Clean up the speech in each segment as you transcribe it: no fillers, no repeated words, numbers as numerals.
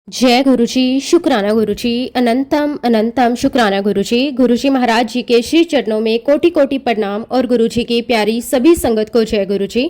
जय गुरुजी, शुक्राना गुरुजी, अनंतम अनंतम शुक्राना गुरुजी। गुरुजी महाराज जी के श्री चरणों में कोटि कोटि प्रणाम और गुरुजी की प्यारी सभी संगत को जय गुरुजी।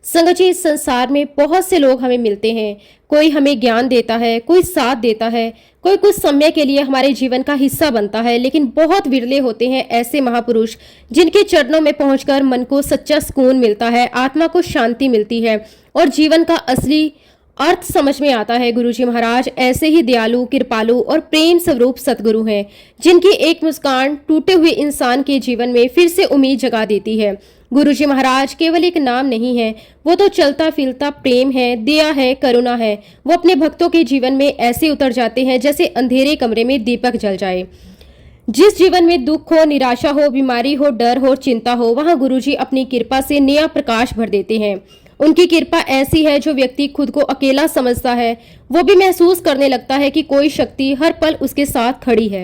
संगत जी, इस संसार में बहुत से लोग हमें मिलते हैं। कोई हमें ज्ञान देता है, कोई साथ देता है, कोई कुछ समय के लिए हमारे जीवन का हिस्सा बनता है, लेकिन बहुत विरले होते हैं ऐसे महापुरुष जिनके चरणों में पहुंचकर मन को सच्चा सुकून मिलता है, आत्मा को शांति मिलती है और जीवन का असली अर्थ समझ में आता है। गुरुजी महाराज ऐसे ही दयालु, कृपालु और प्रेम स्वरूप सतगुरु हैं, जिनकी एक मुस्कान टूटे हुए इंसान के जीवन में फिर से उम्मीद जगा देती है। गुरुजी महाराज केवल एक नाम नहीं है, वो तो चलता फिरता प्रेम है, दया है, करुणा है। वो अपने भक्तों के जीवन में ऐसे उतर जाते हैं जैसे अंधेरे कमरे में दीपक जल जाए। जिस जीवन में दुख हो, निराशा हो, बीमारी हो, डर हो, चिंता हो, वहां गुरुजी अपनी कृपा से नया प्रकाश भर देते हैं। उनकी कृपा ऐसी है जो व्यक्ति खुद को अकेला समझता है वो भी महसूस करने लगता है कि कोई शक्ति हर पल उसके साथ खड़ी है।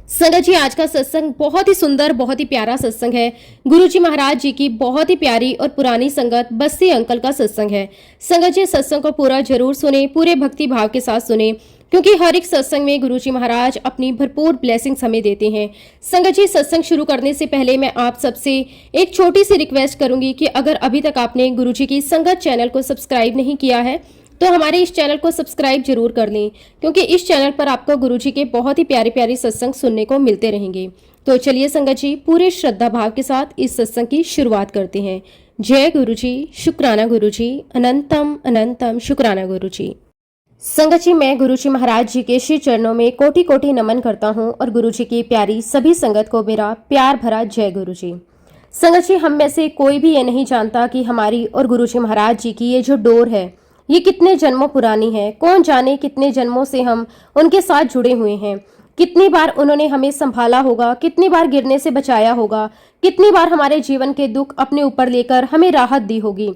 संगत जी, आज का सत्संग बहुत ही सुंदर, बहुत ही प्यारा सत्संग है। गुरुजी महाराज जी की बहुत ही प्यारी और पुरानी संगत बस्सी अंकल का सत्संग है। संगत जी, सत्संग को पूरा जरूर सुने, पूरे भक्ति भाव के साथ सुने, क्योंकि हर एक सत्संग में गुरुजी महाराज अपनी भरपूर ब्लेसिंग्स हमें देते हैं। संगत जी, सत्संग शुरू करने से पहले मैं आप सबसे एक छोटी सी रिक्वेस्ट करूंगी कि अगर अभी तक आपने गुरुजी की संगत चैनल को सब्सक्राइब नहीं किया है तो हमारे इस चैनल को सब्सक्राइब जरूर कर लें, क्योंकि इस चैनल पर आपको गुरुजी के बहुत ही प्यारे प्यारे सत्संग सुनने को मिलते रहेंगे। तो चलिए संगत जी, पूरे श्रद्धा भाव के साथ इस सत्संग की शुरुआत करते हैं। जय गुरुजी, शुक्राना गुरुजी, अनंतम अनंतम शुक्राना गुरुजी। संगत जी, मैं गुरुजी महाराज जी के श्री चरणों में कोटि कोटि नमन करता हूँ और गुरुजी की प्यारी सभी संगत को मेरा प्यार भरा जय गुरुजी। संगत जी, हम में से कोई भी ये नहीं जानता कि हमारी और गुरुजी महाराज जी की ये जो डोर है ये कितने जन्मों पुरानी है। कौन जाने कितने जन्मों से हम उनके साथ जुड़े हुए हैं, कितनी बार उन्होंने हमें संभाला होगा, कितनी बार गिरने से बचाया होगा, कितनी बार हमारे जीवन के दुख अपने ऊपर लेकर हमें राहत दी होगी।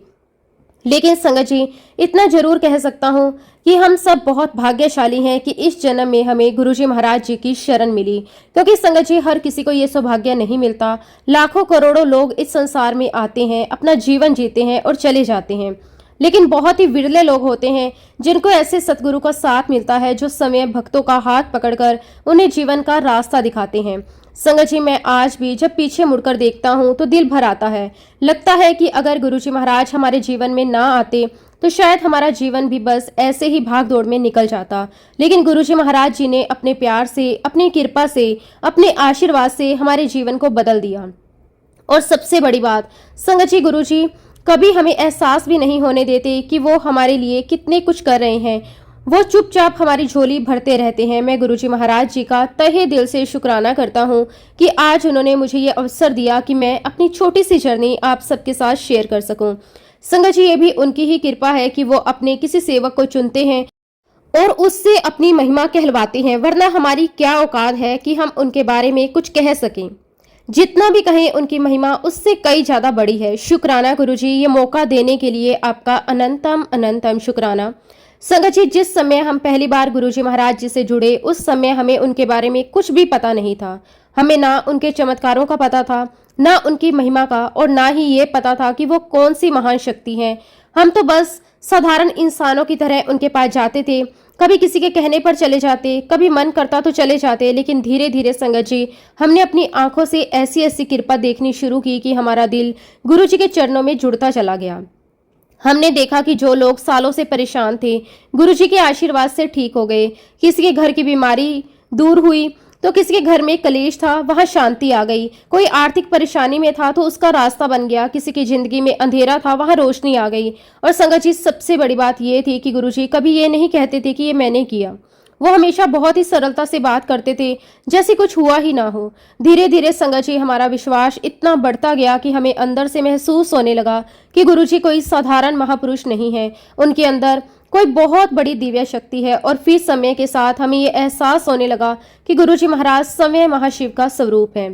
लेकिन संगत जी, इतना जरूर कह सकता हूँ कि हम सब बहुत भाग्यशाली हैं कि इस जन्म में हमें गुरुजी महाराज जी की शरण मिली, क्योंकि संगत जी हर किसी को ये सौभाग्य नहीं मिलता। लाखों करोड़ों लोग इस संसार में आते हैं, अपना जीवन जीते हैं और चले जाते हैं, लेकिन बहुत ही विरले लोग होते हैं जिनको ऐसे सतगुरु का साथ मिलता है जो समय भक्तों का हाथ पकड़कर उन्हें जीवन का रास्ता दिखाते हैं। संगत जी, मैं आज भी जब पीछे मुड़कर देखता हूँ तो दिल भर आता है। लगता है कि अगर गुरुजी महाराज हमारे जीवन में ना आते तो शायद हमारा जीवन भी बस ऐसे ही भाग दौड़ में निकल जाता। लेकिन गुरुजी महाराज जी ने अपने प्यार से, अपनी कृपा से, अपने आशीर्वाद से हमारे जीवन को बदल दिया। और सबसे बड़ी बात संगत जी, गुरुजी कभी हमें एहसास भी नहीं होने देते कि वो हमारे लिए कितने कुछ कर रहे हैं। वो चुपचाप हमारी झोली भरते रहते हैं। मैं गुरुजी महाराज जी का तहे दिल से शुक्राना करता हूँ कि आज उन्होंने मुझे ये अवसर दिया कि मैं अपनी छोटी सी जर्नी आप सबके साथ शेयर कर सकूं। संगत जी, ये भी उनकी ही कृपा है कि वो अपने किसी सेवक को चुनते हैं और उससे अपनी महिमा कहलवाते हैं, वरना हमारी क्या औकात है कि हम उनके बारे में कुछ कह सकें। जितना भी कहें उनकी महिमा उससे कई ज्यादा बड़ी है। शुक्राना गुरुजी, ये मौका देने के लिए आपका अनंतम अनंतम शुक्राना। संगत जी, जिस समय हम पहली बार गुरुजी महाराज जी से जुड़े उस समय हमें उनके बारे में कुछ भी पता नहीं था। हमें ना उनके चमत्कारों का पता था, ना उनकी महिमा का, और ना ही ये पता था कि वो कौन सी महान शक्ति है। हम तो बस साधारण इंसानों की तरह उनके पास जाते थे, कभी किसी के कहने पर चले जाते, कभी मन करता तो चले जाते। लेकिन धीरे धीरे संगत जी, हमने अपनी आंखों से ऐसी ऐसी कृपा देखनी शुरू की कि हमारा दिल गुरुजी के चरणों में जुड़ता चला गया। हमने देखा कि जो लोग सालों से परेशान थे गुरुजी के आशीर्वाद से ठीक हो गए। किसी के घर की बीमारी दूर हुई तो किसी के घर में कलेश था, वहां शांति आ गई। कोई आर्थिक परेशानी में था तो उसका रास्ता बन गया। किसी की जिंदगी में अंधेरा था, वहां रोशनी आ गई। और संगत जी, सबसे बड़ी बात यह थी कि गुरुजी कभी ये नहीं कहते थे कि ये मैंने किया। वो हमेशा बहुत ही सरलता से बात करते थे, जैसे कुछ हुआ ही ना हो। धीरे धीरे संगत जी, हमारा विश्वास इतना बढ़ता गया कि हमें अंदर से महसूस होने लगा कि गुरुजी कोई साधारण महापुरुष नहीं है, उनके अंदर कोई बहुत बड़ी दिव्य शक्ति है। और फिर समय के साथ हमें ये एहसास होने लगा कि गुरुजी महाराज स्वयं महाशिव का स्वरूप है।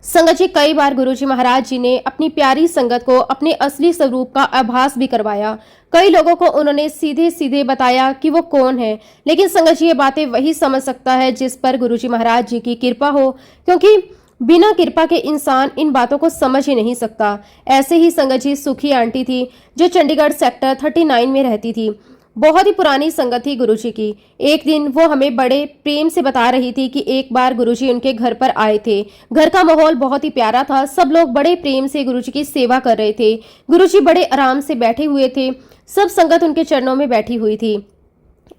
संगत जी, कई बार गुरुजी महाराज जी ने अपनी प्यारी संगत को अपने असली स्वरूप का आभास भी करवाया। कई लोगों को उन्होंने सीधे सीधे बताया कि वो कौन है, लेकिन संगत जी, ये बातें वही समझ सकता है जिस पर गुरुजी महाराज जी की कृपा हो, क्योंकि बिना कृपा के इंसान इन बातों को समझ ही नहीं सकता। ऐसे ही संगत जी, सुखी आंटी थी जो चंडीगढ़ सेक्टर 39 में रहती थी। बहुत ही पुरानी संगत थी गुरुजी की। एक दिन वो हमें बड़े प्रेम से बता रही थी कि एक बार गुरुजी उनके घर पर आए थे। घर का माहौल बहुत ही प्यारा था। सब लोग बड़े प्रेम से गुरुजी की सेवा कर रहे थे। गुरुजी बड़े आराम से बैठे हुए थे। सब संगत उनके चरणों में बैठी हुई थी।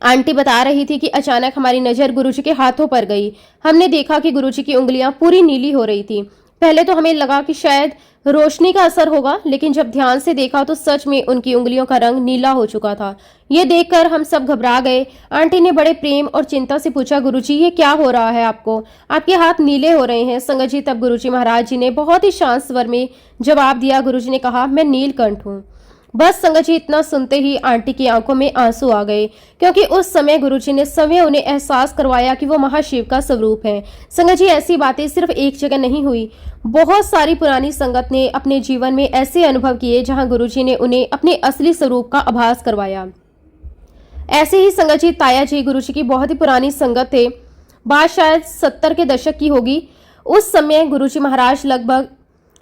आंटी बता रही थी कि अचानक हमारी नजर गुरुजी के हाथों पर गई। हमने देखा कि गुरुजी की उंगलियां पूरी नीली हो रही थी। पहले तो हमें लगा कि शायद रोशनी का असर होगा, लेकिन जब ध्यान से देखा तो सच में उनकी उंगलियों का रंग नीला हो चुका था। ये देखकर हम सब घबरा गए। आंटी ने बड़े प्रेम और चिंता से पूछा, गुरुजी ये क्या हो रहा है आपको? आपके हाथ नीले हो रहे हैं। संगत जी, तब गुरुजी महाराज जी ने बहुत ही शांत स्वर में जवाब दिया। गुरुजी ने कहा, मैं नीलकंठ हूँ। बस संगत जी, इतना सुनते ही आंटी की आंखों में आंसू आ गए, क्योंकि उस समय गुरुजी ने स्वयं उन्हें एहसास करवाया कि वो महाशिव का स्वरूप है। संगत जी, ऐसी बातें सिर्फ एक जगह नहीं हुई। बहुत सारी पुरानी संगत ने अपने जीवन में ऐसे अनुभव किए जहां गुरुजी ने उन्हें अपने असली स्वरूप का आभास करवाया। ऐसे ही संगत जी, ताया जी गुरुजी की बहुत ही पुरानी संगत थे। बात शायद 70 के दशक की होगी। उस समय गुरुजी महाराज लगभग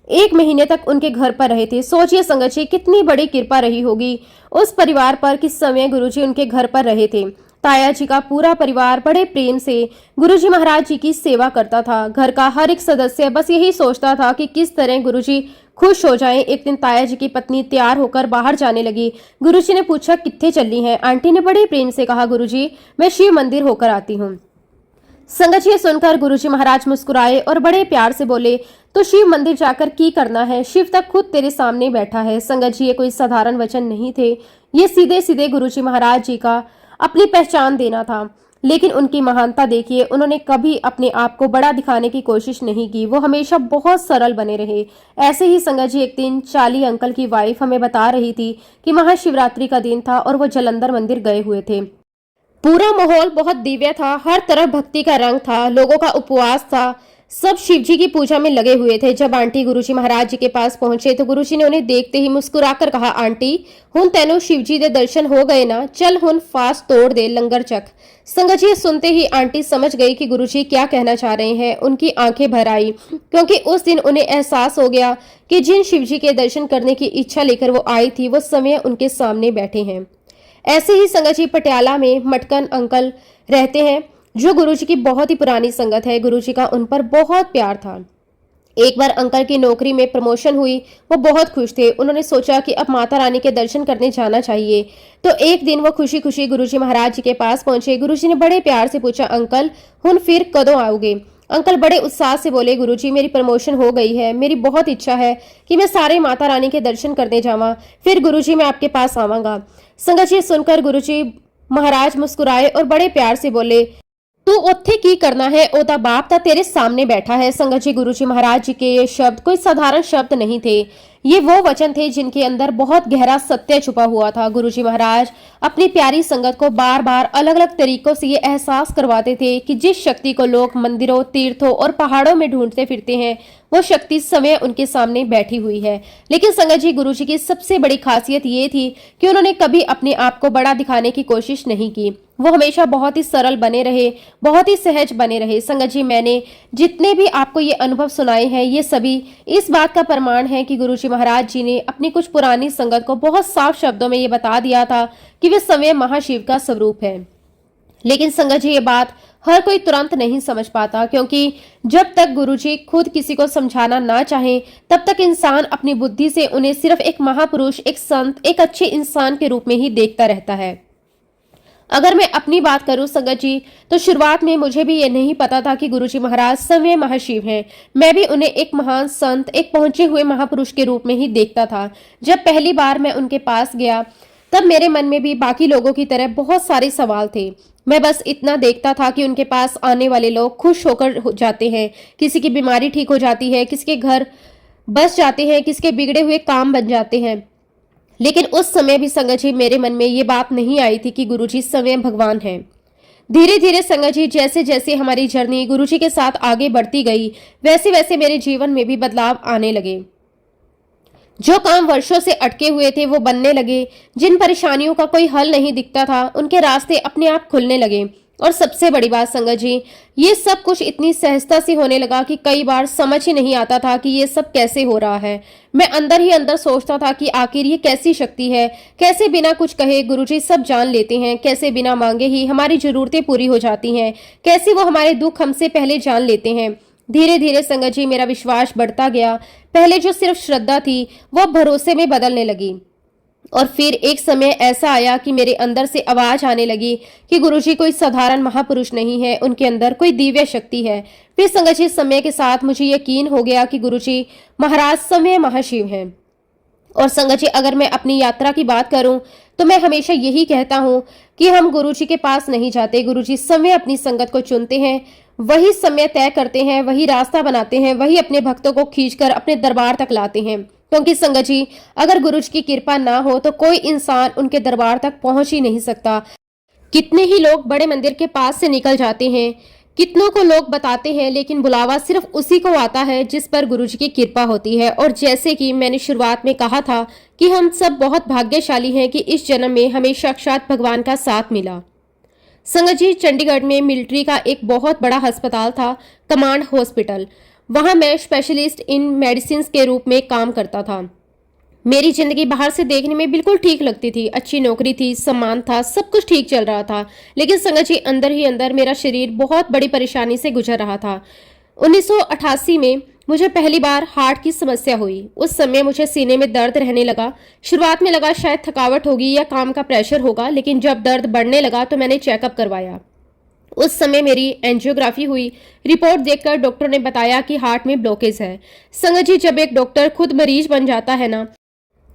1 महीने तक उनके घर पर रहे थे। सोचिए संगत जी, कितनी बड़ी कृपा रही होगी उस परिवार पर किस समय गुरुजी उनके घर पर रहे थे। ताया जी का पूरा परिवार बड़े प्रेम से गुरुजी महाराज जी की सेवा करता था। घर का हर एक सदस्य बस यही सोचता था कि किस तरह गुरुजी खुश हो जाएं। एक दिन ताया जी की पत्नी तैयार होकर बाहर जाने लगी। गुरुजी ने पूछा, कित्थे चली हैं? आंटी ने बड़े प्रेम से कहा, गुरुजी मैं शिव मंदिर होकर आती हूँ। संगत जी, सुनकर गुरुजी महाराज मुस्कुराए और बड़े प्यार से बोले, तो शिव मंदिर जाकर की करना है? शिव तक खुद तेरे सामने बैठा है। संगत जी, ये कोई साधारण वचन नहीं थे। ये सीधे सीधे गुरुजी महाराज जी का अपनी पहचान देना था। लेकिन उनकी महानता देखिए, उन्होंने कभी अपने आप को बड़ा दिखाने की कोशिश नहीं की। वो हमेशा बहुत सरल बने रहे। ऐसे ही संगत जी, एक दिन चाली अंकल की वाइफ हमें बता रही थी कि महाशिवरात्रि का दिन था और वो जलंधर मंदिर गए हुए थे। पूरा माहौल बहुत दिव्य था। हर तरफ भक्ति का रंग था। लोगों का उपवास था। सब शिवजी की पूजा में लगे हुए थे। जब आंटी गुरुजी महाराज जी के पास पहुंचे तो गुरुजी ने उन्हें देखते ही मुस्कुराकर कहा, आंटी हुन तेनों शिवजी दे दर्शन हो गए ना? चल हुन फास्ट तोड़ दे लंगर चख। संगत जी, सुनते ही आंटी समझ गई कि गुरुजी क्या कहना चाह रहे हैं। उनकी आंखें भर आई, क्योंकि उस दिन उन्हें एहसास हो गया कि जिन शिवजी के दर्शन करने की इच्छा लेकर वो आई थी, वो समय उनके सामने बैठे हैं। ऐसे ही संगत जी, पटियाला में मटकन अंकल रहते हैं, जो गुरुजी की बहुत ही पुरानी संगत है। गुरुजी का उन पर बहुत प्यार था। एक बार अंकल की नौकरी में प्रमोशन हुई। वो बहुत खुश थे। उन्होंने सोचा कि अब माता रानी के दर्शन करने जाना चाहिए। तो एक दिन वो खुशी खुशी गुरुजी महाराज जी के पास पहुंचे। गुरुजी ने बड़े प्यार से पूछा, अंकल हुन फिर कदों आओगे? अंकल बड़े उत्साह से बोले, गुरुजी मेरी प्रमोशन हो गई है। मेरी बहुत इच्छा है कि मैं सारे माता रानी के दर्शन करने जावा। फिर गुरुजी मैं आपके पास आवांगा। संगत जी, सुनकर गुरुजी महाराज मुस्कुराए और बड़े प्यार से बोले, तू उत्थे की करना है? ओदा बाप ता तेरे सामने बैठा है। संगत जी, गुरुजी महाराज जी के ये शब्द कोई साधारण शब्द नहीं थे। ये वो वचन थे जिनके अंदर बहुत गहरा सत्य छुपा हुआ था। गुरुजी महाराज अपनी प्यारी संगत को बार बार अलग अलग तरीकों से ये एहसास करवाते थे कि जिस शक्ति को लोग मंदिरों, तीर्थों और पहाड़ों में ढूंढते फिरते हैं, वो शक्ति समय उनके सामने बैठी हुई है। लेकिन संगत जी, गुरुजी की सबसे बड़ी खासियत ये थी कि उन्होंने कभी अपने आप को बड़ा दिखाने की कोशिश नहीं की। वो हमेशा बहुत ही सरल बने रहे, बहुत ही सहज बने रहे। संगत जी, मैंने जितने भी आपको ये अनुभव सुनाए हैं, ये सभी इस बात का प्रमाण है कि गुरुजी महाराज जी ने अपनी कुछ पुरानी संगत को बहुत साफ शब्दों में ये बता दिया था कि वे स्वयं महाशिव का स्वरूप है। लेकिन संगत जी, ये बात हर कोई तुरंत नहीं समझ पाता, क्योंकि जब तक गुरुजी खुद किसी को समझाना ना चाहे, तब तक इंसान अपनी बुद्धि से उन्हें सिर्फ एक महापुरुष, एक संत, एक अच्छे इंसान के रूप में ही देखता रहता है। अगर मैं अपनी बात करूं संगत जी, तो शुरुआत में मुझे भी ये नहीं पता था कि गुरुजी महाराज स्वयं महाशिव हैं। मैं भी उन्हें एक महान संत, एक पहुंचे हुए महापुरुष के रूप में ही देखता था। जब पहली बार मैं उनके पास गया, तब मेरे मन में भी बाकी लोगों की तरह बहुत सारे सवाल थे। मैं बस इतना देखता था कि उनके पास आने वाले लोग खुश होकर जाते हैं, किसी की बीमारी ठीक हो जाती है, किसी के घर बस जाते हैं, किसी के बिगड़े हुए काम बन जाते हैं। लेकिन उस समय भी संगत जी, मेरे मन में ये बात नहीं आई थी कि गुरुजी स्वयं भगवान हैं। धीरे धीरे संगत जी, जैसे जैसे हमारी जर्नी गुरुजी के साथ आगे बढ़ती गई, वैसे वैसे मेरे जीवन में भी बदलाव आने लगे। जो काम वर्षों से अटके हुए थे वो बनने लगे। जिन परेशानियों का कोई हल नहीं दिखता था, उनके रास्ते अपने आप खुलने लगे। और सबसे बड़ी बात संगत जी, ये सब कुछ इतनी सहजता से होने लगा कि कई बार समझ ही नहीं आता था कि ये सब कैसे हो रहा है। मैं अंदर ही अंदर सोचता था कि आखिर ये कैसी शक्ति है, कैसे बिना कुछ कहे गुरुजी सब जान लेते हैं, कैसे बिना मांगे ही हमारी जरूरतें पूरी हो जाती हैं, कैसे वो हमारे दुख हमसे पहले जान लेते हैं। धीरे धीरे संगत जी मेरा विश्वास बढ़ता गया। पहले जो सिर्फ श्रद्धा थी वो भरोसे में बदलने लगी। और फिर एक समय ऐसा आया कि मेरे अंदर से आवाज आने लगी कि गुरुजी कोई साधारण महापुरुष नहीं है, उनके अंदर कोई दिव्य शक्ति है। फिर संगत जी समय के साथ मुझे यकीन हो गया कि गुरुजी महाराज समय महाशिव हैं। और संगत जी अगर मैं अपनी यात्रा की बात करूं तो मैं हमेशा यही कहता हूं कि हम गुरुजी के पास नहीं जाते। गुरुजी समय अपनी संगत को चुनते हैं, वही समय तय करते हैं, वही रास्ता बनाते हैं, वही अपने भक्तों को खींचकर अपने दरबार तक लाते हैं। क्योंकि संगत जी अगर गुरुजी की कृपा ना हो तो कोई इंसान उनके दरबार तक पहुंच ही नहीं सकता। कितने ही लोग बड़े मंदिर के पास से निकल जाते हैं, कितनों को लोग बताते हैं, लेकिन बुलावा सिर्फ उसी को आता है जिस पर गुरुजी की कृपा होती है। और जैसे कि मैंने शुरुआत में कहा था कि हम सब बहुत भाग्यशाली हैं कि इस जन्म में हमें साक्षात भगवान का साथ मिला। संगत जी चंडीगढ़ में मिलिट्री का एक बहुत बड़ा अस्पताल था, कमांड हॉस्पिटल। वहां मैं स्पेशलिस्ट इन मेडिसिन के रूप में काम करता था। मेरी जिंदगी बाहर से देखने में बिल्कुल ठीक लगती थी, अच्छी नौकरी थी, सम्मान था, सब कुछ ठीक चल रहा था। लेकिन संगत जी अंदर ही अंदर मेरा शरीर बहुत बड़ी परेशानी से गुजर रहा था। 1988 में मुझे पहली बार हार्ट की समस्या हुई। उस समय मुझे सीने में दर्द रहने लगा। शुरुआत में लगा शायद थकावट होगी या काम का प्रेशर होगा, लेकिन जब दर्द बढ़ने लगा तो मैंने चेकअप करवाया। उस समय मेरी एंजियोग्राफी हुई। रिपोर्ट देखकर डॉक्टर ने बताया कि हार्ट में ब्लॉकेज है। संगत जी जब एक डॉक्टर खुद मरीज बन जाता है ना,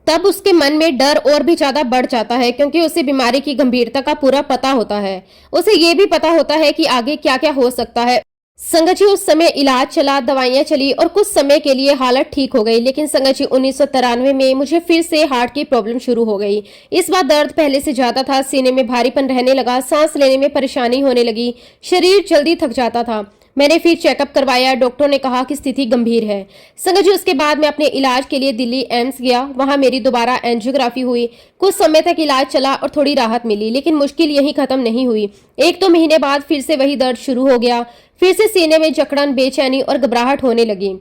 तब उसके मन में डर और भी ज्यादा बढ़ जाता है, क्योंकि उसे बीमारी की गंभीरता का पूरा पता होता है। उसे ये भी पता होता है कि आगे क्या क्या हो सकता है। संगत जी उस समय इलाज चला, दवाइयां चली और कुछ समय के लिए हालत ठीक हो गई। लेकिन संगत जी 1993 में मुझे फिर से हार्ट की प्रॉब्लम शुरू हो गई। इस बार दर्द पहले से ज्यादा था, सीने में भारीपन रहने लगा, सांस लेने में परेशानी होने लगी, शरीर जल्दी थक जाता था। मैंने फिर चेकअप करवाया, डॉक्टर ने कहा कि स्थिति गंभीर है। संगत जी उसके बाद मैं अपने इलाज के लिए दिल्ली एम्स गया। वहां मेरी दोबारा एंजियोग्राफी हुई। कुछ समय तक इलाज चला और थोड़ी राहत मिली, लेकिन मुश्किल यही खत्म नहीं हुई। 1-2 महीने बाद फिर से वही दर्द शुरू हो गया। फिर से सीने में जकड़न, बेचैनी और घबराहट होने लगी।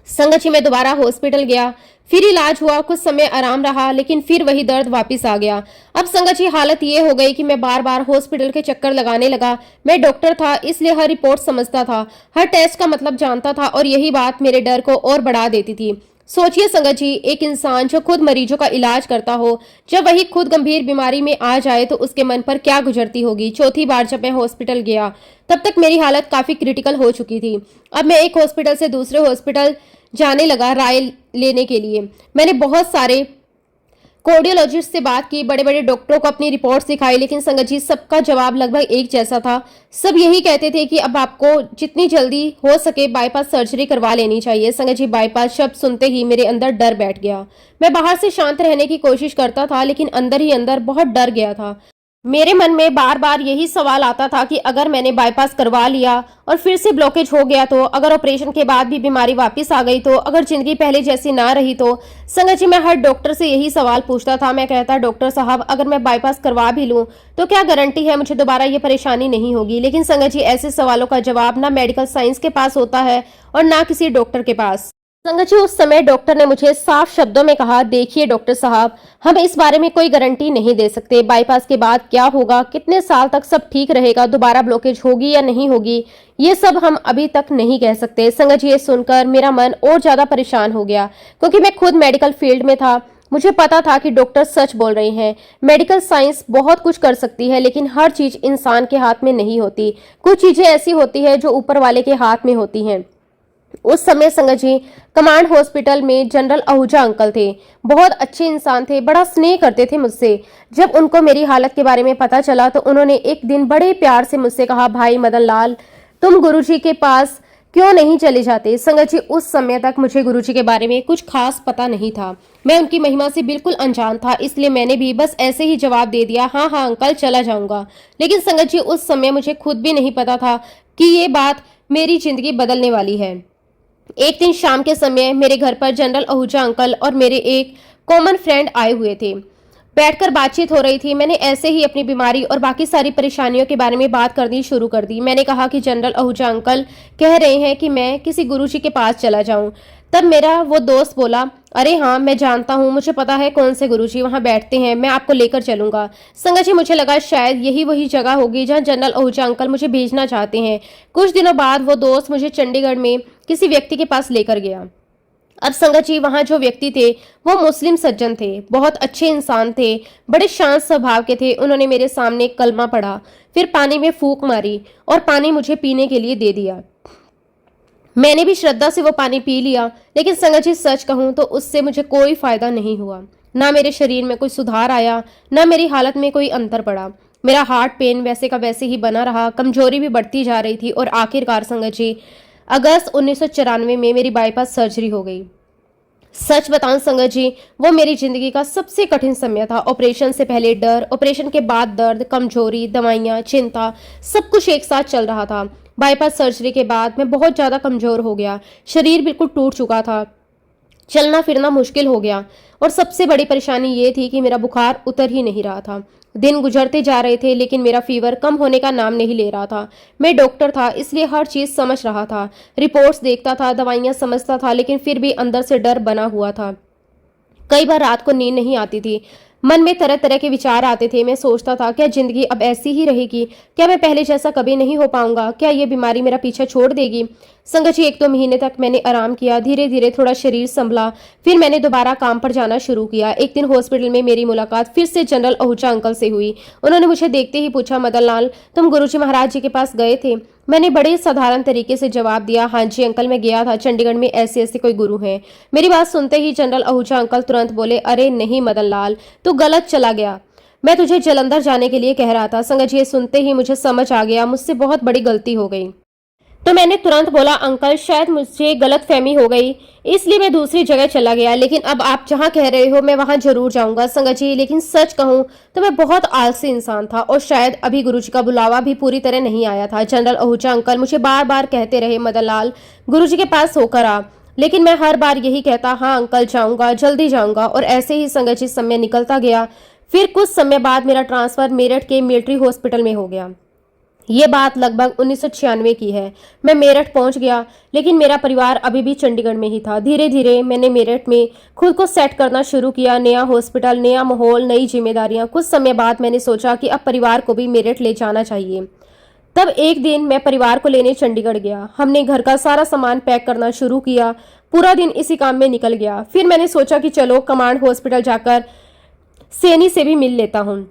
संगत जी मैं दोबारा हॉस्पिटल गया, फिर इलाज हुआ, कुछ समय आराम रहा, लेकिन फिर वही दर्द वापस आ गया। अब संगत जी हालत ये हो गई कि मैं बार बार हॉस्पिटल के चक्कर लगाने लगा। मैं डॉक्टर था, इसलिए हर रिपोर्ट समझता था, हर टेस्ट का मतलब जानता था, और यही बात मेरे डर को और बढ़ा देती थी। सोचिए संगत जी, एक इंसान जो खुद मरीजों का इलाज करता हो, जब वही खुद गंभीर बीमारी में आ जाए तो उसके मन पर क्या गुजरती होगी। चौथी बार जब मैं हॉस्पिटल गया तब तक मेरी हालत काफी क्रिटिकल हो चुकी थी। अब मैं एक हॉस्पिटल से दूसरे हॉस्पिटल जाने लगा राय लेने के लिए। मैंने बहुत सारे कार्डियोलॉजिस्ट से बात की, बड़े बड़े डॉक्टरों को अपनी रिपोर्ट दिखाई, लेकिन संगत जी सबका जवाब लगभग एक जैसा था। सब यही कहते थे कि अब आपको जितनी जल्दी हो सके बाईपास सर्जरी करवा लेनी चाहिए। संगत जी बाईपास शब्द सुनते ही मेरे अंदर डर बैठ गया। मैं बाहर से शांत रहने की कोशिश करता था, लेकिन अंदर ही अंदर बहुत डर गया था। मेरे मन में बार बार यही सवाल आता था कि अगर मैंने बाईपास करवा लिया और फिर से ब्लॉकेज हो गया तो, अगर ऑपरेशन के बाद भी बीमारी वापस आ गई तो, अगर जिंदगी पहले जैसी ना रही तो। संगत जी मैं हर डॉक्टर से यही सवाल पूछता था। मैं कहता, डॉक्टर साहब अगर मैं बाईपास करवा भी लूं तो क्या गारंटी है मुझे दोबारा ये परेशानी नहीं होगी। लेकिन संगत जी ऐसे सवालों का जवाब ना मेडिकल साइंस के पास होता है और ना किसी डॉक्टर के पास। संगत जी उस समय डॉक्टर ने मुझे साफ शब्दों में कहा, देखिए डॉक्टर साहब, हम इस बारे में कोई गारंटी नहीं दे सकते। बाईपास के बाद क्या होगा, कितने साल तक सब ठीक रहेगा, दोबारा ब्लॉकेज होगी या नहीं होगी, ये सब हम अभी तक नहीं कह सकते। संगत जी ये सुनकर मेरा मन और ज्यादा परेशान हो गया, क्योंकि मैं खुद मेडिकल फील्ड में था। मुझे पता था कि डॉक्टर सच बोल रहे हैं। मेडिकल साइंस बहुत कुछ कर सकती है, लेकिन हर चीज इंसान के हाथ में नहीं होती। कुछ चीजें ऐसी होती है जो ऊपर वाले के हाथ में होती हैं। उस समय संगत जी कमांड हॉस्पिटल में जनरल आहूजा अंकल थे। बहुत अच्छे इंसान थे, बड़ा स्नेह करते थे मुझसे। जब उनको मेरी हालत के बारे में पता चला तो उन्होंने एक दिन बड़े प्यार से मुझसे कहा, भाई मदन लाल, तुम गुरुजी के पास क्यों नहीं चले जाते। संगत जी उस समय तक मुझे गुरुजी के बारे में कुछ खास पता नहीं था। मैं उनकी महिमा से बिल्कुल अनजान था, इसलिए मैंने भी बस ऐसे ही जवाब दे दिया, हाँ हाँ अंकल चला जाऊंगा। लेकिन संगत जी उस समय मुझे खुद भी नहीं पता था कि ये बात मेरी जिंदगी बदलने वाली है। एक दिन शाम के समय मेरे घर पर जनरल आहूजा अंकल और मेरे एक कॉमन फ्रेंड आए हुए थे। बैठकर बातचीत हो रही थी। मैंने ऐसे ही अपनी बीमारी और बाकी सारी परेशानियों के बारे में बात करनी शुरू कर दी। मैंने कहा कि जनरल आहूजा अंकल कह रहे हैं कि मैं किसी गुरुजी के पास चला जाऊं। तब मेरा वो दोस्त बोला, अरे हाँ, मैं जानता हूँ, मुझे पता है कौन से गुरुजी वहाँ बैठते हैं, मैं आपको लेकर चलूंगा। संगत जी, मुझे लगा शायद यही वही जगह होगी जहाँ जनरल आहूजा अंकल मुझे भेजना चाहते हैं। कुछ दिनों बाद वो दोस्त मुझे चंडीगढ़ में किसी व्यक्ति के पास लेकर गया। अब संगत जी, वहां जो व्यक्ति थे वो मुस्लिम सज्जन थे, बहुत अच्छे इंसान थे, बड़े शांत स्वभाव के थे। उन्होंने मेरे सामने कलमा पढ़ा, फिर पानी में फूंक मारी और पानी मुझे पीने के लिए दे दिया। मैंने भी श्रद्धा से वो पानी पी लिया, लेकिन संगत जी सच कहूं तो उससे मुझे कोई फायदा नहीं हुआ। ना मेरे शरीर में कोई सुधार आया, ना मेरी हालत में कोई अंतर पड़ा। मेरा हार्ट पेन वैसे का वैसे ही बना रहा, कमजोरी भी बढ़ती जा रही थी और आखिरकार संगत जी अगस्त 1994 में मेरी बाईपास सर्जरी हो गई। सच बताऊं संगत जी, वो मेरी जिंदगी का सबसे कठिन समय था। ऑपरेशन से पहले डर, ऑपरेशन के बाद दर्द, कमजोरी, दवाइयां, चिंता, सब कुछ एक साथ चल रहा था। बाईपास सर्जरी के बाद मैं बहुत ज्यादा कमजोर हो गया, शरीर बिल्कुल टूट चुका था, चलना फिरना मुश्किल हो गया और सबसे बड़ी परेशानी ये थी कि मेरा बुखार उतर ही नहीं रहा था। दिन गुजरते जा रहे थे लेकिन मेरा फीवर कम होने का नाम नहीं ले रहा था। मैं डॉक्टर था इसलिए हर चीज समझ रहा था, रिपोर्ट्स देखता था, दवाइयां समझता था, लेकिन फिर भी अंदर से डर बना हुआ था। कई बार रात को नींद नहीं आती थी, मन में तरह तरह के विचार आते थे। मैं सोचता था, क्या जिंदगी अब ऐसी ही रहेगी? क्या मैं पहले जैसा कभी नहीं हो पाऊंगा? क्या ये बीमारी मेरा पीछा छोड़ देगी? संगत जी, 1-2 महीने तक मैंने आराम किया, धीरे धीरे थोड़ा शरीर संभला, फिर मैंने दोबारा काम पर जाना शुरू किया। एक दिन हॉस्पिटल में मेरी मुलाकात फिर से जनरल आहूजा अंकल से हुई। उन्होंने मुझे देखते ही पूछा, मदन लाल, तुम गुरुजी महाराज जी के पास गए थे? मैंने बड़े साधारण तरीके से जवाब दिया, हाँ जी अंकल, मैं गया था, चंडीगढ़ में ऐसे ऐसे कोई गुरु हैं। मेरी बात सुनते ही जनरल आहूजा अंकल तुरंत बोले, अरे नहीं मदन लाल, तू गलत चला गया, मैं तुझे जलंधर जाने के लिए कह रहा था। संगत जी, ये सुनते ही मुझे समझ आ गया मुझसे बहुत बड़ी गलती हो गई। तो मैंने तुरंत बोला, अंकल शायद मुझे गलत फहमी हो गई, इसलिए मैं दूसरी जगह चला गया, लेकिन अब आप जहाँ कह रहे हो मैं वहां जरूर जाऊंगा। संगत जी, लेकिन सच कहूं तो मैं बहुत आलसी इंसान था और शायद अभी गुरुजी का बुलावा भी पूरी तरह नहीं आया था। जनरल आहूजा अंकल मुझे बार बार कहते रहे, मदन लाल, गुरुजी के पास होकर आ, लेकिन मैं हर बार यही कहता, हाँ अंकल जाऊंगा, जल्दी जाऊंगा। और ऐसे ही संगत जी समय निकलता गया। फिर कुछ समय बाद मेरा ट्रांसफर मेरठ के मिलिट्री हॉस्पिटल में हो गया। ये बात लगभग 1996 की है। मैं मेरठ पहुंच गया, लेकिन मेरा परिवार अभी भी चंडीगढ़ में ही था। धीरे धीरे मैंने मेरठ में खुद को सेट करना शुरू किया, नया हॉस्पिटल, नया माहौल, नई जिम्मेदारियां। कुछ समय बाद मैंने सोचा कि अब परिवार को भी मेरठ ले जाना चाहिए। तब एक दिन मैं परिवार को लेने चंडीगढ़ गया। हमने घर का सारा सामान पैक करना शुरू किया। पूरा दिन इसी काम में निकल गया। फिर मैंने सोचा कि चलो कमांड हॉस्पिटल जाकर सैनी से भी मिल लेता हूँ।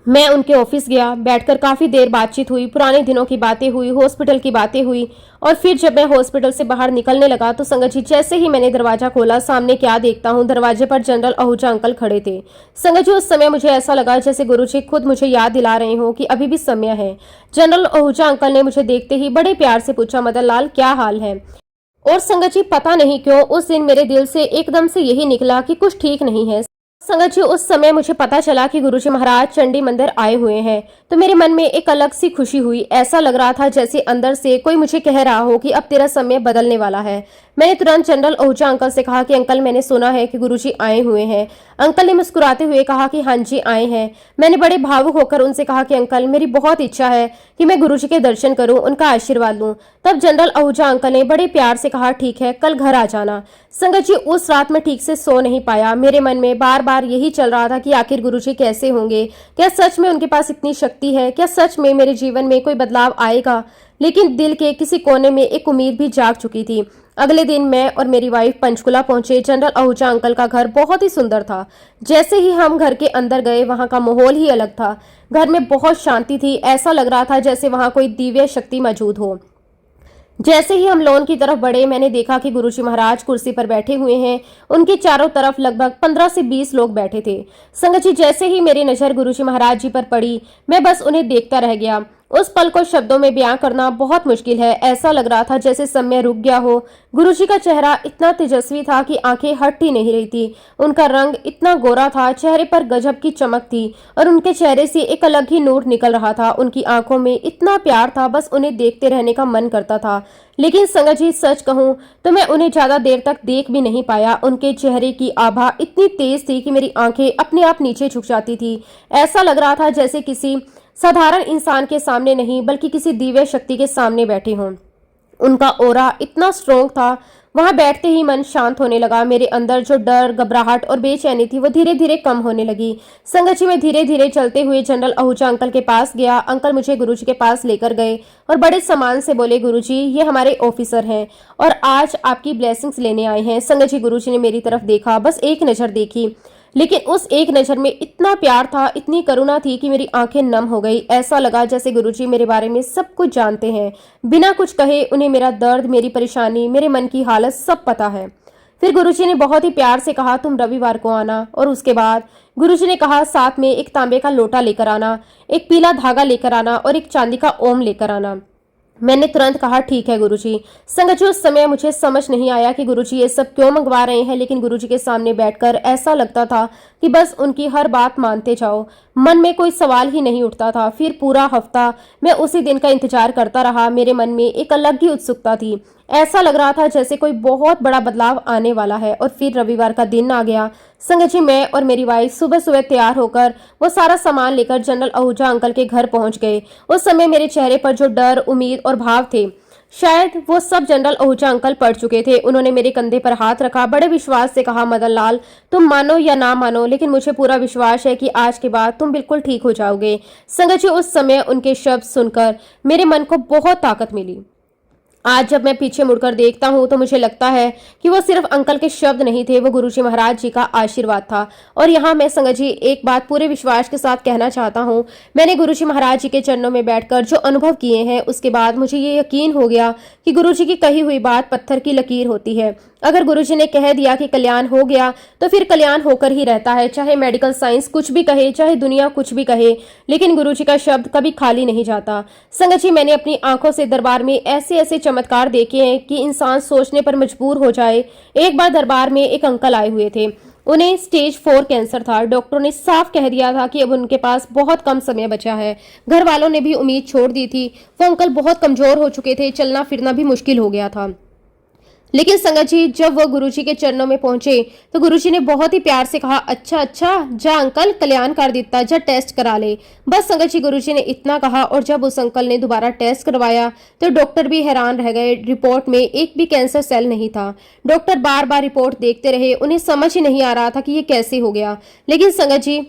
मैं उनके ऑफिस गया, बैठकर काफी देर बातचीत हुई, पुराने दिनों की बातें हुई, हॉस्पिटल की बातें हुई। और फिर जब मैं हॉस्पिटल से बाहर निकलने लगा तो संगत जी, जैसे ही मैंने दरवाजा खोला, सामने क्या देखता हूँ, दरवाजे पर जनरल आहूजा अंकल खड़े थे। संगत जी, उस समय मुझे ऐसा लगा जैसे गुरुजी खुद मुझे याद दिला रहे हो कि अभी भी समय है। जनरल आहूजा अंकल ने मुझे देखते ही बड़े प्यार से पूछा, मदन लाल क्या हाल है? और संगत जी, पता नहीं क्यों उस दिन मेरे दिल से एकदम से यही निकला कि कुछ ठीक नहीं है। संगत जी, उस समय मुझे पता चला कि गुरुजी महाराज चंडी मंदिर आए हुए हैं, तो मेरे मन में एक अलग सी खुशी हुई। ऐसा लग रहा था जैसे अंदर से कोई मुझे कह रहा हो कि अब तेरा समय बदलने वाला है। मैंने तुरंत जनरल आहूजा अंकल से कहा कि अंकल, मैंने सुना है कि गुरुजी आए हुए हैं। अंकल ने मुस्कुराते हुए कहा कि हाँ जी आए हैं। मैंने बड़े भावुक होकर उनसे कहा कि अंकल, मेरी बहुत इच्छा है कि मैं गुरुजी के दर्शन करूं, उनका आशीर्वाद लूं। तब जनरल आहूजा अंकल ने बड़े प्यार से कहा, ठीक है, कल घर आ जाना। संगत जी, उस रात में ठीक से सो नहीं पाया। मेरे मन में बार बार यही चल रहा था कि आखिर गुरुजी कैसे होंगे, क्या सच में उनके पास इतनी शक्ति है, क्या सच में मेरे जीवन में कोई बदलाव आएगा। लेकिन दिल के किसी कोने में एक उम्मीद भी जाग चुकी थी। अगले दिन मैं और मेरी वाइफ पंचकुला पहुंचे। जनरल आहूजा अंकल का घर बहुत ही सुंदर था। जैसे ही हम घर के अंदर गए, वहां का माहौल ही अलग था। घर में बहुत शांति थी, ऐसा लग रहा था जैसे वहां कोई दिव्य शक्ति मौजूद हो। जैसे ही हम लॉन की तरफ बढ़े, मैंने देखा कि गुरुजी महाराज कुर्सी पर बैठे हुए हैं। उनके चारों तरफ लगभग 15 से 20 लोग बैठे थे। संगत जी, जैसे ही मेरी नजर गुरुजी महाराज जी पर पड़ी, मैं बस उन्हें देखता रह गया। उस पल को शब्दों में बयां करना बहुत मुश्किल है। ऐसा लग रहा था जैसे समय रुक गया हो। गुरुजी का चेहरा इतना तेजस्वी था कि आंखें हट ही नहीं रही थी। उनका रंग इतना गोरा था, चेहरे पर गजब की चमक थी और उनके चेहरे से एक अलग ही नूर निकल रहा था। उनकी आंखों में इतना प्यार था, बस उन्हें देखते रहने का मन करता था। लेकिन संगत जी, सच कहूं तो मैं उन्हें ज्यादा देर तक देख भी नहीं पाया। उनके चेहरे की आभा इतनी तेज थी कि मेरी आंखें अपने आप नीचे झुक जाती थी। ऐसा लग रहा था जैसे किसी साधारण इंसान के सामने नहीं, बल्कि किसी दिव्य शक्ति के सामने बैठी हूं। उनका ओरा इतना स्ट्रोंग था, वहां बैठते ही मन शांत होने लगा। मेरे अंदर जो डर, घबराहट और बेचैनी थी वो धीरे धीरे कम होने लगी। संगत जी, मैं धीरे धीरे चलते हुए जनरल आहूजा अंकल के पास गया। अंकल मुझे गुरुजी के पास लेकर गए और बड़े सम्मान से बोले, गुरुजी ये हमारे ऑफिसर हैं और आज आपकी ब्लेसिंग्स लेने आए हैं। संगत जी, गुरुजी ने मेरी तरफ देखा, बस एक नजर देखी, लेकिन उस एक नजर में इतना प्यार था, इतनी करुणा थी कि मेरी आंखें नम हो गई। ऐसा लगा जैसे गुरुजी मेरे बारे में सब कुछ जानते हैं। बिना कुछ कहे उन्हें मेरा दर्द, मेरी परेशानी, मेरे मन की हालत सब पता है। फिर गुरुजी ने बहुत ही प्यार से कहा, तुम रविवार को आना। और उसके बाद गुरुजी ने कहा, साथ में एक तांबे का लोटा लेकर आना, एक पीला धागा लेकर आना और एक चांदी का ओम लेकर आना। मैंने तुरंत कहा, ठीक है गुरुजी। संगत जी, उस समय मुझे समझ नहीं आया कि गुरुजी ये सब क्यों मंगवा रहे हैं, लेकिन गुरुजी के सामने बैठकर ऐसा लगता था कि बस उनकी हर बात मानते जाओ। मन में कोई सवाल ही नहीं उठता था। फिर पूरा हफ्ता मैं उसी दिन का इंतजार करता रहा। मेरे मन में एक अलग ही उत्सुकता थी। ऐसा लग रहा था जैसे कोई बहुत बड़ा बदलाव आने वाला है। और फिर रविवार का दिन आ गया। संगत जी, मैं और मेरी वाइफ सुबह सुबह तैयार होकर वो सारा सामान लेकर जनरल आहूजा अंकल के घर पहुंच गए। उस समय मेरे चेहरे पर जो डर, उम्मीद और भाव थे, शायद वो सब जनरल आहूजा अंकल पढ़ चुके थे। उन्होंने मेरे कंधे पर हाथ रखा, बड़े विश्वास से कहा, मदन लाल, तुम मानो या ना मानो, लेकिन मुझे पूरा विश्वास है कि आज के बाद तुम बिल्कुल ठीक हो जाओगे। संगत जी, उस समय उनके शब्द सुनकर मेरे मन को बहुत ताकत मिली। आज जब मैं पीछे मुड़कर देखता हूँ तो मुझे लगता है कि वो सिर्फ अंकल के शब्द नहीं थे, वो गुरुजी महाराज जी का आशीर्वाद था। और यहाँ मैं संगत जी एक बात पूरे विश्वास के साथ कहना चाहता हूँ, मैंने गुरुजी महाराज जी के चरणों में बैठकर जो अनुभव किए हैं, उसके बाद मुझे ये यकीन हो गया कि गुरुजी की कही हुई बात पत्थर की लकीर होती है। अगर गुरुजी ने कह दिया कि कल्याण हो गया तो फिर कल्याण होकर ही रहता है, चाहे मेडिकल साइंस कुछ भी कहे, चाहे दुनिया कुछ भी कहे, लेकिन गुरुजी का शब्द कभी खाली नहीं जाता। संगत जी, मैंने अपनी आंखों से दरबार में ऐसे ऐसे चमत्कार देखे हैं कि इंसान सोचने पर मजबूर हो जाए। एक बार दरबार में एक अंकल आए हुए थे। उन्हें स्टेज 4 कैंसर था। डॉक्टरों ने साफ कह दिया था कि अब उनके पास बहुत कम समय बचा है। घर वालों ने भी उम्मीद छोड़ दी थी। वो अंकल बहुत कमजोर हो चुके थे, चलना फिरना भी मुश्किल हो गया था। लेकिन संगत जी, जब वो गुरुजी के चरणों में पहुंचे तो गुरुजी ने बहुत ही प्यार से कहा, अच्छा अच्छा, जा अंकल, कल्याण कर दिता, जा टेस्ट करा ले। बस संगत जी, गुरुजी ने इतना कहा और जब उस अंकल ने दोबारा टेस्ट करवाया तो डॉक्टर भी हैरान रह गए। रिपोर्ट में एक भी कैंसर सेल नहीं था। डॉक्टर बार बार रिपोर्ट देखते रहे, उन्हें समझ ही नहीं आ रहा था कि ये कैसे हो गया। लेकिन संगत जी,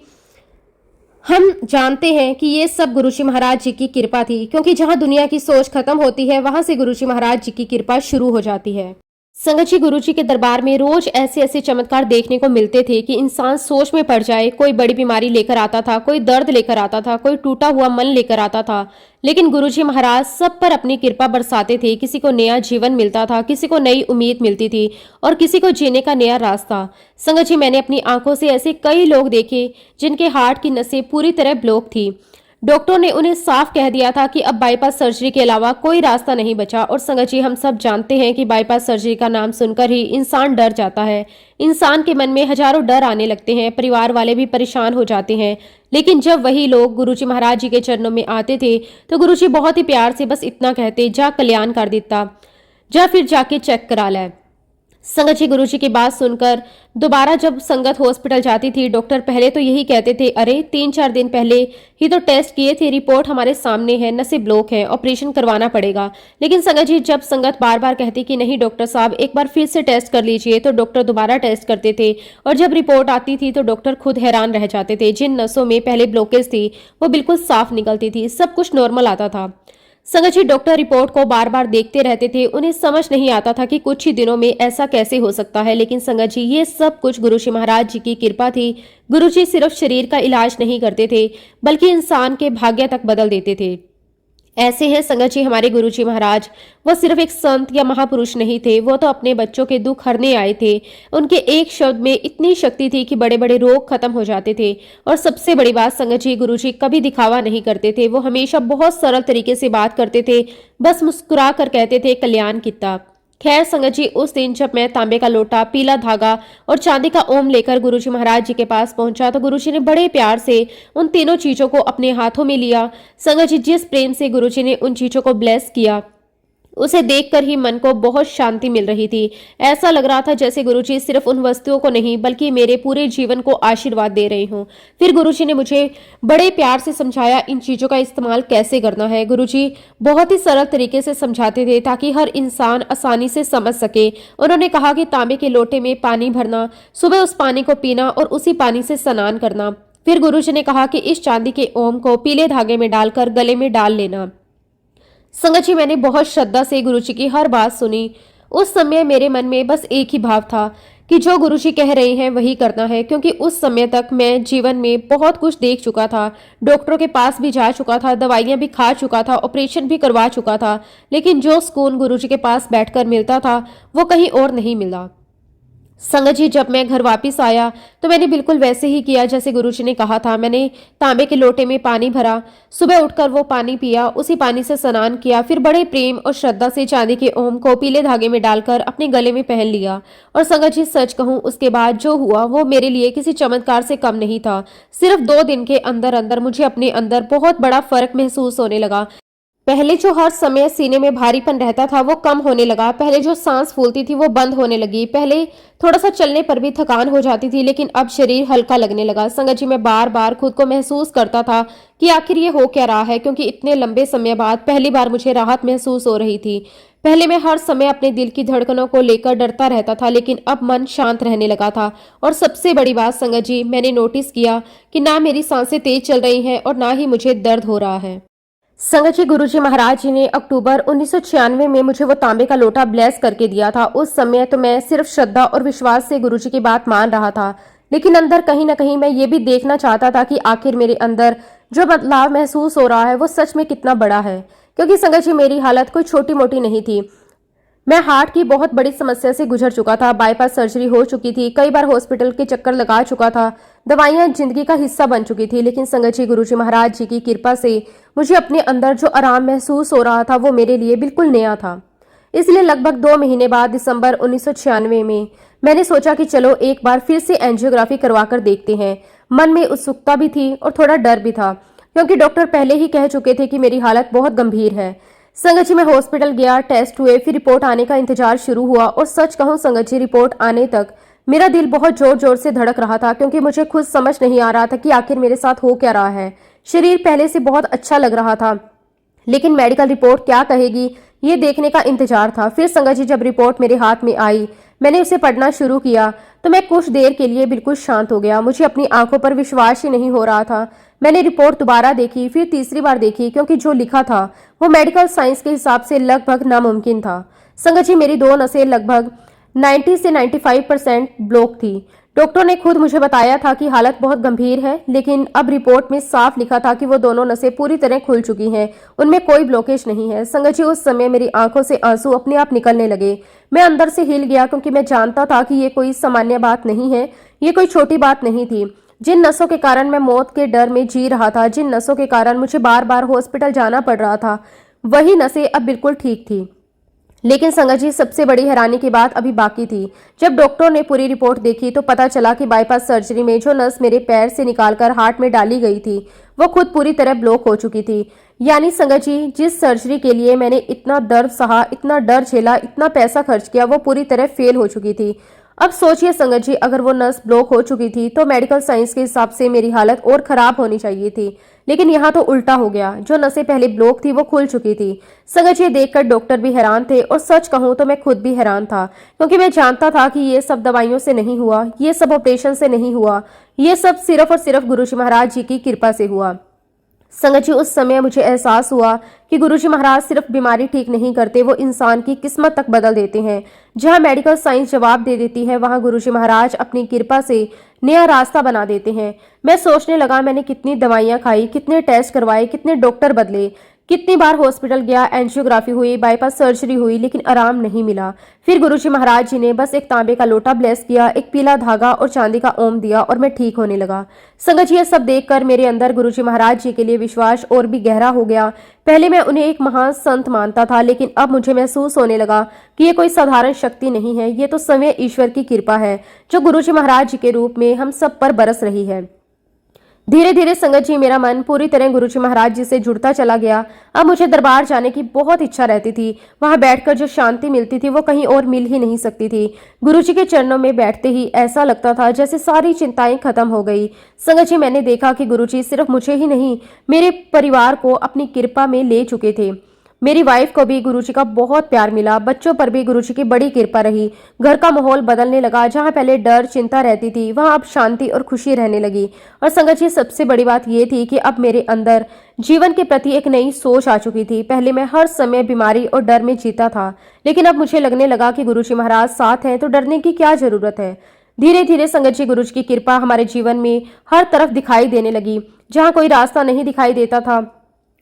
हम जानते हैं कि ये सब गुरुजी महाराज जी की कृपा थी, क्योंकि जहां दुनिया की सोच खत्म होती है वहां से गुरुजी महाराज जी की कृपा शुरू हो जाती है। संगत जी, गुरुजी के दरबार में रोज ऐसे ऐसे चमत्कार देखने को मिलते थे कि इंसान सोच में पड़ जाए। कोई बड़ी बीमारी लेकर आता था, कोई दर्द लेकर आता था, कोई टूटा हुआ मन लेकर आता था, लेकिन गुरुजी महाराज सब पर अपनी कृपा बरसाते थे। किसी को नया जीवन मिलता था, किसी को नई उम्मीद मिलती थी और किसी को जीने का नया रास्ता। संगत जी, मैंने अपनी आंखों से ऐसे कई लोग देखे जिनके हार्ट की नसें पूरी तरह ब्लॉक थी। डॉक्टर ने उन्हें साफ कह दिया था कि अब बाईपास सर्जरी के अलावा कोई रास्ता नहीं बचा। और संगत जी, हम सब जानते हैं कि बाईपास सर्जरी का नाम सुनकर ही इंसान डर जाता है। इंसान के मन में हजारों डर आने लगते हैं, परिवार वाले भी परेशान हो जाते हैं। लेकिन जब वही लोग गुरुजी महाराज जी के चरणों में आते थे तो गुरुजी बहुत ही प्यार से बस इतना कहते, जा कल्याण कर देता, जा फिर जाके चेक करा ले। संगत जी, गुरुजी की बात सुनकर दोबारा जब संगत हॉस्पिटल जाती थी, डॉक्टर पहले तो यही कहते थे, अरे 3-4 दिन पहले ही तो टेस्ट किए थे, रिपोर्ट हमारे सामने है, नसें ब्लॉक है, ऑपरेशन करवाना पड़ेगा। लेकिन संगत जी, जब संगत बार बार कहती कि नहीं डॉक्टर साहब, एक बार फिर से टेस्ट कर लीजिए, तो डॉक्टर दोबारा टेस्ट करते थे और जब रिपोर्ट आती थी तो डॉक्टर खुद हैरान रह जाते थे। जिन नसों में पहले ब्लॉकेज थी वो बिल्कुल साफ निकलती थी, सब कुछ नॉर्मल आता था। संगत जी, डॉक्टर रिपोर्ट को बार बार देखते रहते थे। उन्हें समझ नहीं आता था कि कुछ ही दिनों में ऐसा कैसे हो सकता है। लेकिन संगत जी, ये सब कुछ गुरुजी महाराज जी की कृपा थी। गुरुजी सिर्फ शरीर का इलाज नहीं करते थे, बल्कि इंसान के भाग्य तक बदल देते थे। ऐसे हैं संगत जी हमारे गुरुजी महाराज। वो सिर्फ एक संत या महापुरुष नहीं थे, वो तो अपने बच्चों के दुख हरने आए थे। उनके एक शब्द में इतनी शक्ति थी कि बड़े बड़े रोग खत्म हो जाते थे। और सबसे बड़ी बात संगत जी, गुरुजी कभी दिखावा नहीं करते थे। वो हमेशा बहुत सरल तरीके से बात करते थे, बस मुस्कुरा कर कहते थे कल्याण कित्ता। खैर संगत जी, उस दिन जब मैं तांबे का लोटा, पीला धागा और चांदी का ओम लेकर गुरुजी महाराज जी के पास पहुंचा तो गुरुजी ने बड़े प्यार से उन तीनों चीजों को अपने हाथों में लिया। संगत जी, जिस प्रेम से गुरुजी ने उन चीजों को ब्लेस किया, उसे देखकर ही मन को बहुत शांति मिल रही थी। ऐसा लग रहा था जैसे गुरुजी सिर्फ उन वस्तुओं को नहीं बल्कि मेरे पूरे जीवन को आशीर्वाद दे रहे हों। फिर गुरुजी ने मुझे बड़े प्यार से समझाया इन चीजों का इस्तेमाल कैसे करना है। गुरुजी बहुत ही सरल तरीके से समझाते थे ताकि हर इंसान आसानी से समझ सके। उन्होंने कहा कि तांबे के लोटे में पानी भरना, सुबह उस पानी को पीना और उसी पानी से स्नान करना। फिर गुरुजी ने कहा कि इस चांदी के ओम को पीले धागे में डालकर गले में डाल लेना। संगत जी, मैंने बहुत श्रद्धा से गुरुजी की हर बात सुनी। उस समय मेरे मन में बस एक ही भाव था कि जो गुरुजी कह रहे हैं वही करना है, क्योंकि उस समय तक मैं जीवन में बहुत कुछ देख चुका था। डॉक्टरों के पास भी जा चुका था, दवाइयां भी खा चुका था, ऑपरेशन भी करवा चुका था, लेकिन जो सुकून गुरुजी के पास बैठकर मिलता था वो कहीं और नहीं मिला। संगत जी, जब मैं घर वापस आया तो मैंने बिल्कुल वैसे ही किया जैसे गुरुजी ने कहा था। मैंने तांबे के लोटे में पानी भरा, सुबह उठकर वो पानी पिया, उसी पानी से स्नान किया, फिर बड़े प्रेम और श्रद्धा से चांदी के ओम को पीले धागे में डालकर अपने गले में पहन लिया। और संगत जी, सच कहूं, उसके बाद जो हुआ वो मेरे लिए किसी चमत्कार से कम नहीं था। सिर्फ 2 दिन के अंदर अंदर मुझे अपने अंदर बहुत बड़ा फर्क महसूस होने लगा। पहले जो हर समय सीने में भारीपन रहता था वो कम होने लगा। पहले जो सांस फूलती थी वो बंद होने लगी। पहले थोड़ा सा चलने पर भी थकान हो जाती थी, लेकिन अब शरीर हल्का लगने लगा। संगत जी, मैं बार बार खुद को महसूस करता था कि आखिर ये हो क्या रहा है, क्योंकि इतने लंबे समय बाद पहली बार मुझे राहत महसूस हो रही थी। पहले मैं हर समय अपने दिल की धड़कनों को लेकर डरता रहता था, लेकिन अब मन शांत रहने लगा था। और सबसे बड़ी बात संगत जी, मैंने नोटिस किया कि ना मेरी सांसें तेज चल रही हैं और ना ही मुझे दर्द हो रहा है। संगत जी, गुरुजी महाराज जी ने अक्टूबर 1996 में मुझे वो तांबे का लोटा ब्लेस करके दिया था। उस समय तो मैं सिर्फ श्रद्धा और विश्वास से गुरुजी की बात मान रहा था, लेकिन अंदर कहीं ना कहीं मैं ये भी देखना चाहता था कि आखिर मेरे अंदर जो बदलाव महसूस हो रहा है वो सच में कितना बड़ा है। क्योंकि संगत जी, मेरी हालत कोई छोटी मोटी नहीं थी। मैं हार्ट की बहुत बड़ी समस्या से गुजर चुका था। बाईपास सर्जरी हो चुकी थी, कई बार हॉस्पिटल के चक्कर लगा चुका था, दवाइयां जिंदगी का हिस्सा बन चुकी थी। लेकिन संगत जी, गुरुजी महाराज जी की कृपा से मुझे अपने अंदर जो आराम महसूस हो रहा था वो मेरे लिए बिल्कुल नया था। इसलिए लगभग 2 महीने बाद दिसंबर 1996 में मैंने सोचा कि चलो एक बार फिर से एंजियोग्राफी करवा कर देखते हैं। मन में उत्सुकता भी थी और थोड़ा डर भी था, क्योंकि डॉक्टर पहले ही कह चुके थे कि मेरी हालत बहुत गंभीर है। संगत जी, मैं हॉस्पिटल गया, टेस्ट हुए, फिर रिपोर्ट आने का इंतजार शुरू हुआ। और सच कहूं संगत जी, रिपोर्ट आने तक मेरा दिल बहुत जोर जोर से धड़क रहा था, क्योंकि मुझे खुद समझ नहीं आ रहा था कि आखिर मेरे साथ हो क्या रहा है। शरीर पहले से बहुत अच्छा लग रहा था, लेकिन मेडिकल रिपोर्ट क्या कहेगी ये देखने का इंतजार था। फिर संगत जी, जब रिपोर्ट मेरे हाथ में आई, मैंने उसे पढ़ना शुरू किया तो मैं कुछ देर के लिए बिल्कुल शांत हो गया। मुझे अपनी आंखों पर विश्वास ही नहीं हो रहा था। मैंने रिपोर्ट दोबारा देखी, फिर तीसरी बार देखी, क्योंकि जो लिखा था वो मेडिकल साइंस के हिसाब से लगभग नामुमकिन था। संगत जी, मेरी 2 नसें लगभग 90 से 95% ब्लॉक थी। डॉक्टर ने खुद मुझे बताया था कि हालत बहुत गंभीर है, लेकिन अब रिपोर्ट में साफ लिखा था कि वो दोनों नसें पूरी तरह खुल चुकी हैं, उनमें कोई ब्लॉकेज नहीं है। संगत जी, उस समय मेरी आंखों से आंसू अपने आप निकलने लगे। मैं अंदर से हिल गया, क्योंकि मैं जानता था कि ये कोई सामान्य बात नहीं है, ये कोई छोटी बात नहीं थी। जिन नसों के कारण मैं मौत के डर में जी रहा था, जिन नसों के कारण मुझे बार बार हॉस्पिटल जाना पड़ रहा था, वही नसें अब बिल्कुल ठीक थी। लेकिन संगत जी, सबसे बड़ी हैरानी की बात अभी बाकी थी। जब डॉक्टर ने पूरी रिपोर्ट देखी तो पता चला कि बाईपास सर्जरी में जो नस मेरे पैर से निकालकर हार्ट में डाली गई थी वो खुद पूरी तरह ब्लॉक हो चुकी थी। यानी संगत जी, जिस सर्जरी के लिए मैंने इतना दर्द सहा, इतना डर झेला, इतना पैसा खर्च किया, वो पूरी तरह फेल हो चुकी थी। अब सोचिए संगत जी, अगर वो नस ब्लॉक हो चुकी थी तो मेडिकल साइंस के हिसाब से मेरी हालत और खराब होनी चाहिए थी, लेकिन यहाँ तो उल्टा हो गया। जो नसें पहले ब्लॉक थी वो खुल चुकी थी। संगत जी, देखकर डॉक्टर भी हैरान थे और सच कहूं तो मैं खुद भी हैरान था, क्योंकि मैं जानता था कि ये सब दवाइयों से नहीं हुआ, ये सब ऑपरेशन से नहीं हुआ, ये सब सिर्फ और सिर्फ गुरुजी महाराज जी की कृपा से हुआ। संगत जी, उस समय मुझे एहसास हुआ कि गुरुजी महाराज सिर्फ बीमारी ठीक नहीं करते, वो इंसान की किस्मत तक बदल देते हैं। जहां मेडिकल साइंस जवाब दे देती है, वहां गुरुजी महाराज अपनी कृपा से नया रास्ता बना देते हैं। मैं सोचने लगा, मैंने कितनी दवाइयां खाई, कितने टेस्ट करवाए, कितने डॉक्टर बदले, कितनी बार हॉस्पिटल गया, एंजियोग्राफी हुई, बाईपास सर्जरी हुई, लेकिन आराम नहीं मिला। फिर गुरुजी महाराज जी ने बस एक तांबे का लोटा ब्लेस किया, एक पीला धागा और चांदी का ओम दिया और मैं ठीक होने लगा। संगत जी, ये सब देखकर मेरे अंदर गुरुजी महाराज जी के लिए विश्वास और भी गहरा हो गया। पहले मैं उन्हें एक महान संत मानता था, लेकिन अब मुझे महसूस होने लगा कि ये कोई साधारण शक्ति नहीं है, ये तो स्वयं ईश्वर की कृपा है जो गुरुजी महाराज जी के रूप में हम सब पर बरस रही है। धीरे धीरे संगत जी, मेरा मन पूरी तरह गुरुजी महाराज जी से जुड़ता चला गया। अब मुझे दरबार जाने की बहुत इच्छा रहती थी। वहां बैठकर जो शांति मिलती थी वो कहीं और मिल ही नहीं सकती थी। गुरुजी के चरणों में बैठते ही ऐसा लगता था जैसे सारी चिंताएं खत्म हो गई। संगत जी, मैंने देखा कि गुरुजी सिर्फ मुझे ही नहीं, मेरे परिवार को अपनी कृपा में ले चुके थे। मेरी वाइफ को भी गुरुजी का बहुत प्यार मिला। बच्चों पर भी गुरुजी की बड़ी कृपा रही। घर का माहौल बदलने लगा। जहाँ पहले डर चिंता रहती थी, वहाँ अब शांति और खुशी रहने लगी। और संगत जी, सबसे बड़ी बात यह थी कि अब मेरे अंदर जीवन के प्रति एक नई सोच आ चुकी थी। पहले मैं हर समय बीमारी और डर में जीता था, लेकिन अब मुझे लगने लगा कि गुरुजी महाराज साथ हैं तो डरने की क्या जरूरत है। धीरे धीरे संगत जी, गुरुजी की कृपा हमारे जीवन में हर तरफ दिखाई देने लगी। जहाँ कोई रास्ता नहीं दिखाई देता था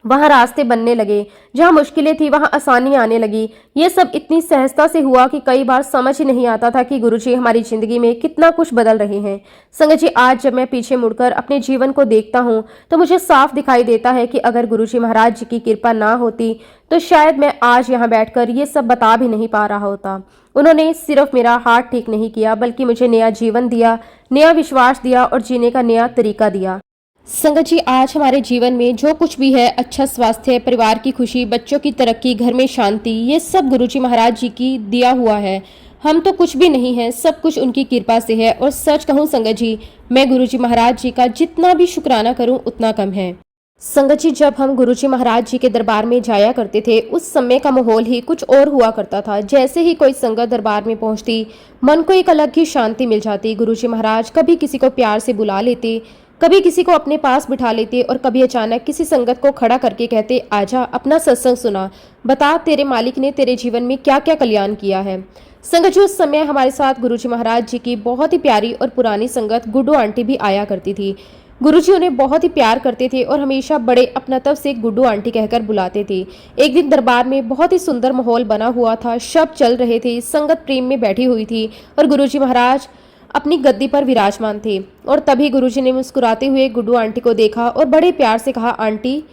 वहां रास्ते बनने लगे, जहां मुश्किलें थी वहां आसानी आने लगी। ये सब इतनी सहजता से हुआ कि कई बार समझ ही नहीं आता था कि गुरुजी हमारी जिंदगी में कितना कुछ बदल रहे हैं। संगत जी, आज जब मैं पीछे मुड़कर अपने जीवन को देखता हूँ तो मुझे साफ दिखाई देता है कि अगर गुरुजी महाराज जी की कृपा ना होती तो शायद मैं आज यहाँ बैठकर ये सब बता भी नहीं पा रहा होता। उन्होंने सिर्फ मेरा हार्ट ठीक नहीं किया, बल्कि मुझे नया जीवन दिया, नया विश्वास दिया और जीने का नया तरीका दिया। संगत जी, आज हमारे जीवन में जो कुछ भी है, अच्छा स्वास्थ्य, परिवार की खुशी, बच्चों की तरक्की, घर में शांति, ये सब गुरुजी महाराज जी की दिया हुआ है। हम तो कुछ भी नहीं है, सब कुछ उनकी कृपा से है। और सच कहूँ संगत जी, मैं गुरुजी महाराज जी का जितना भी शुक्राना करूं उतना कम है। संगत जी, जब हम गुरुजी महाराज जी के दरबार में जाया करते थे, उस समय का माहौल ही कुछ और हुआ करता था। जैसे ही कोई संगत दरबार में पहुंचती, मन को एक अलग ही शांति मिल जाती। गुरुजी महाराज कभी किसी को प्यार से बुला लेते, कभी किसी को अपने पास बिठा लेते और कभी अचानक किसी संगत को खड़ा करके कहते, आजा, अपना सत्संग सुना, बता तेरे मालिक ने तेरे जीवन में क्या क्या कल्याण किया है। संगत जी, उस समय हमारे साथ गुरुजी महाराज जी की बहुत ही प्यारी और पुरानी संगत गुड्डू आंटी भी आया करती थी। गुरुजी उन्हें बहुत ही प्यार करते थे और हमेशा बड़े अपनत्व से गुड्डू आंटी कहकर बुलाते थे। एक दिन दरबार में बहुत ही सुंदर माहौल बना हुआ था, शब्द चल रहे थे, संगत प्रेम में बैठी हुई थी और गुरुजी महाराज अपनी गद्दी पर विराजमान थे। और तभी गुरुजी ने मुस्कुराते हुए गुड्डू आंटी को देखा और बड़े प्यार से कहा, आंटी,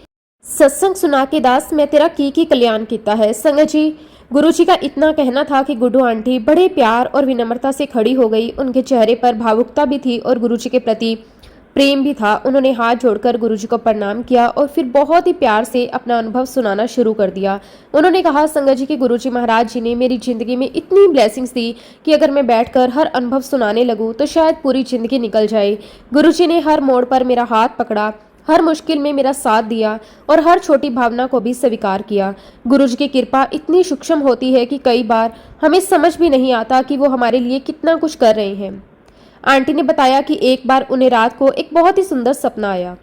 सत्संग सुना के दास मैं तेरा की कल्याण किया है। संगत जी, गुरुजी का इतना कहना था कि गुड्डू आंटी बड़े प्यार और विनम्रता से खड़ी हो गई। उनके चेहरे पर भावुकता भी थी और गुरुजी के प्रति प्रेम भी था। उन्होंने हाथ जोड़कर गुरुजी को प्रणाम किया और फिर बहुत ही प्यार से अपना अनुभव सुनाना शुरू कर दिया। उन्होंने कहा, संगत जी, कि गुरुजी महाराज जी ने मेरी जिंदगी में इतनी ब्लेसिंग्स दी कि अगर मैं बैठकर हर अनुभव सुनाने लगूं तो शायद पूरी जिंदगी निकल जाए। गुरुजी ने हर मोड़ पर मेरा हाथ पकड़ा, हर मुश्किल में मेरा साथ दिया और हर छोटी भावना को भी स्वीकार किया। गुरुजी की कृपा इतनी सूक्ष्म होती है कि कई बार हमें समझ भी नहीं आता कि वो हमारे लिए कितना कुछ कर रहे हैं। आंटी ने बताया कि एक बार उन्हें रात को एक बहुत ही सुंदर सपना आया।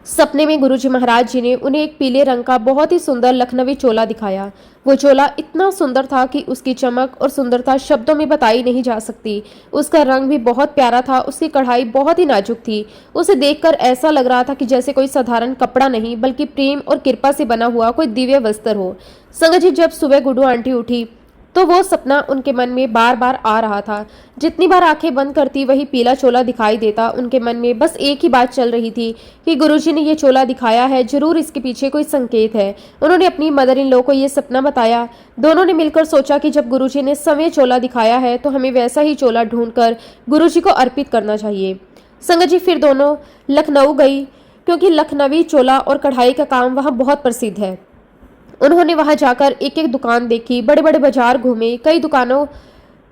सपने में गुरुजी महाराज जी ने उन्हें एक पीले रंग का बहुत ही सुंदर लखनवी चोला दिखाया। वो चोला इतना सुंदर था कि उसकी चमक और सुंदरता शब्दों में बताई नहीं जा सकती। उसका रंग भी बहुत प्यारा था, उसकी कढ़ाई बहुत ही नाजुक थी। उसे देखकर ऐसा लग रहा था कि जैसे कोई साधारण कपड़ा नहीं, बल्कि प्रेम और कृपा से बना हुआ कोई दिव्य वस्त्र हो। संगत जी, जब सुबह गुड्डू आंटी उठी तो वो सपना उनके मन में बार बार आ रहा था। जितनी बार आंखें बंद करती वही पीला चोला दिखाई देता। उनके मन में बस एक ही बात चल रही थी कि गुरुजी ने ये चोला दिखाया है, जरूर इसके पीछे कोई संकेत है। उन्होंने अपनी मदर इन लॉ को ये सपना बताया। दोनों ने मिलकर सोचा कि जब गुरुजी ने समय चोला दिखाया है तो हमें वैसा ही चोला ढूंढकर गुरुजी को अर्पित करना चाहिए। संगत जी, फिर दोनों लखनऊ गई, क्योंकि लखनवी चोला और कढ़ाई का काम वहाँ बहुत प्रसिद्ध है। उन्होंने वहां जाकर एक एक दुकान देखी, बड़े बड़े बाजार घूमे, कई दुकानों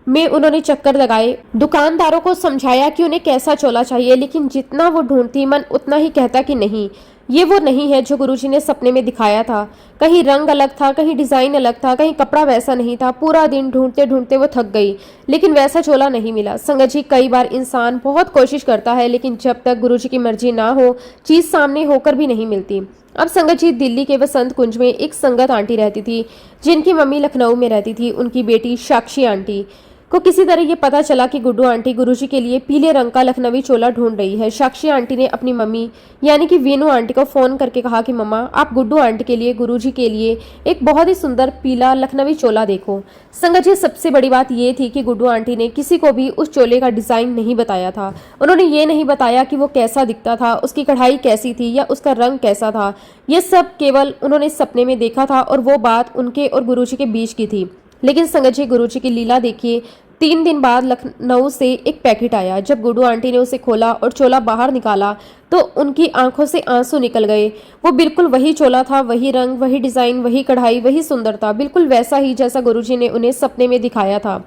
में उन्होंने चक्कर लगाए, दुकानदारों को समझाया कि उन्हें कैसा चोला चाहिए, लेकिन जितना वो ढूंढती मन उतना ही कहता कि नहीं, ये वो नहीं है जो गुरुजी ने सपने में दिखाया था। कहीं रंग अलग था, कहीं डिजाइन अलग था, कहीं कपड़ा वैसा नहीं था। पूरा दिन ढूंढते ढूंढते वो थक गई, लेकिन वैसा चोला नहीं मिला। संगत जी, कई बार इंसान बहुत कोशिश करता है, लेकिन जब तक गुरुजी की मर्जी ना हो चीज सामने होकर भी नहीं मिलती। अब संगत जी, दिल्ली के वसंत कुंज में एक संगत आंटी रहती थी, जिनकी मम्मी लखनऊ में रहती थी। उनकी बेटी साक्षी आंटी को किसी तरह ये पता चला कि गुड्डू आंटी गुरुजी के लिए पीले रंग का लखनवी चोला ढूंढ रही है। साक्षी आंटी ने अपनी मम्मी यानी कि वीनू आंटी को फोन करके कहा कि मम्मा, आप गुड्डू आंटी के लिए गुरुजी के लिए एक बहुत ही सुंदर पीला लखनवी चोला देखो। संगत जी, सबसे बड़ी बात ये थी कि गुड्डू आंटी ने किसी को भी उस चोले का डिजाइन नहीं बताया था। उन्होंने ये नहीं बताया कि वो कैसा दिखता था, उसकी कढ़ाई कैसी थी या उसका रंग कैसा था। ये सब केवल उन्होंने सपने में देखा था और वो बात उनके और गुरुजी के बीच की थी। लेकिन संगत जी, गुरुजी की लीला देखिए। 3 दिन बाद लखनऊ से एक पैकेट आया। जब गुड्डू आंटी ने उसे खोला और चोला बाहर निकाला तो उनकी आंखों से आंसू निकल गए। वो बिल्कुल वही चोला था, वही रंग, वही डिजाइन, वही कढ़ाई, वही सुंदरता, बिल्कुल वैसा ही जैसा गुरुजी ने उन्हें सपने में दिखाया था।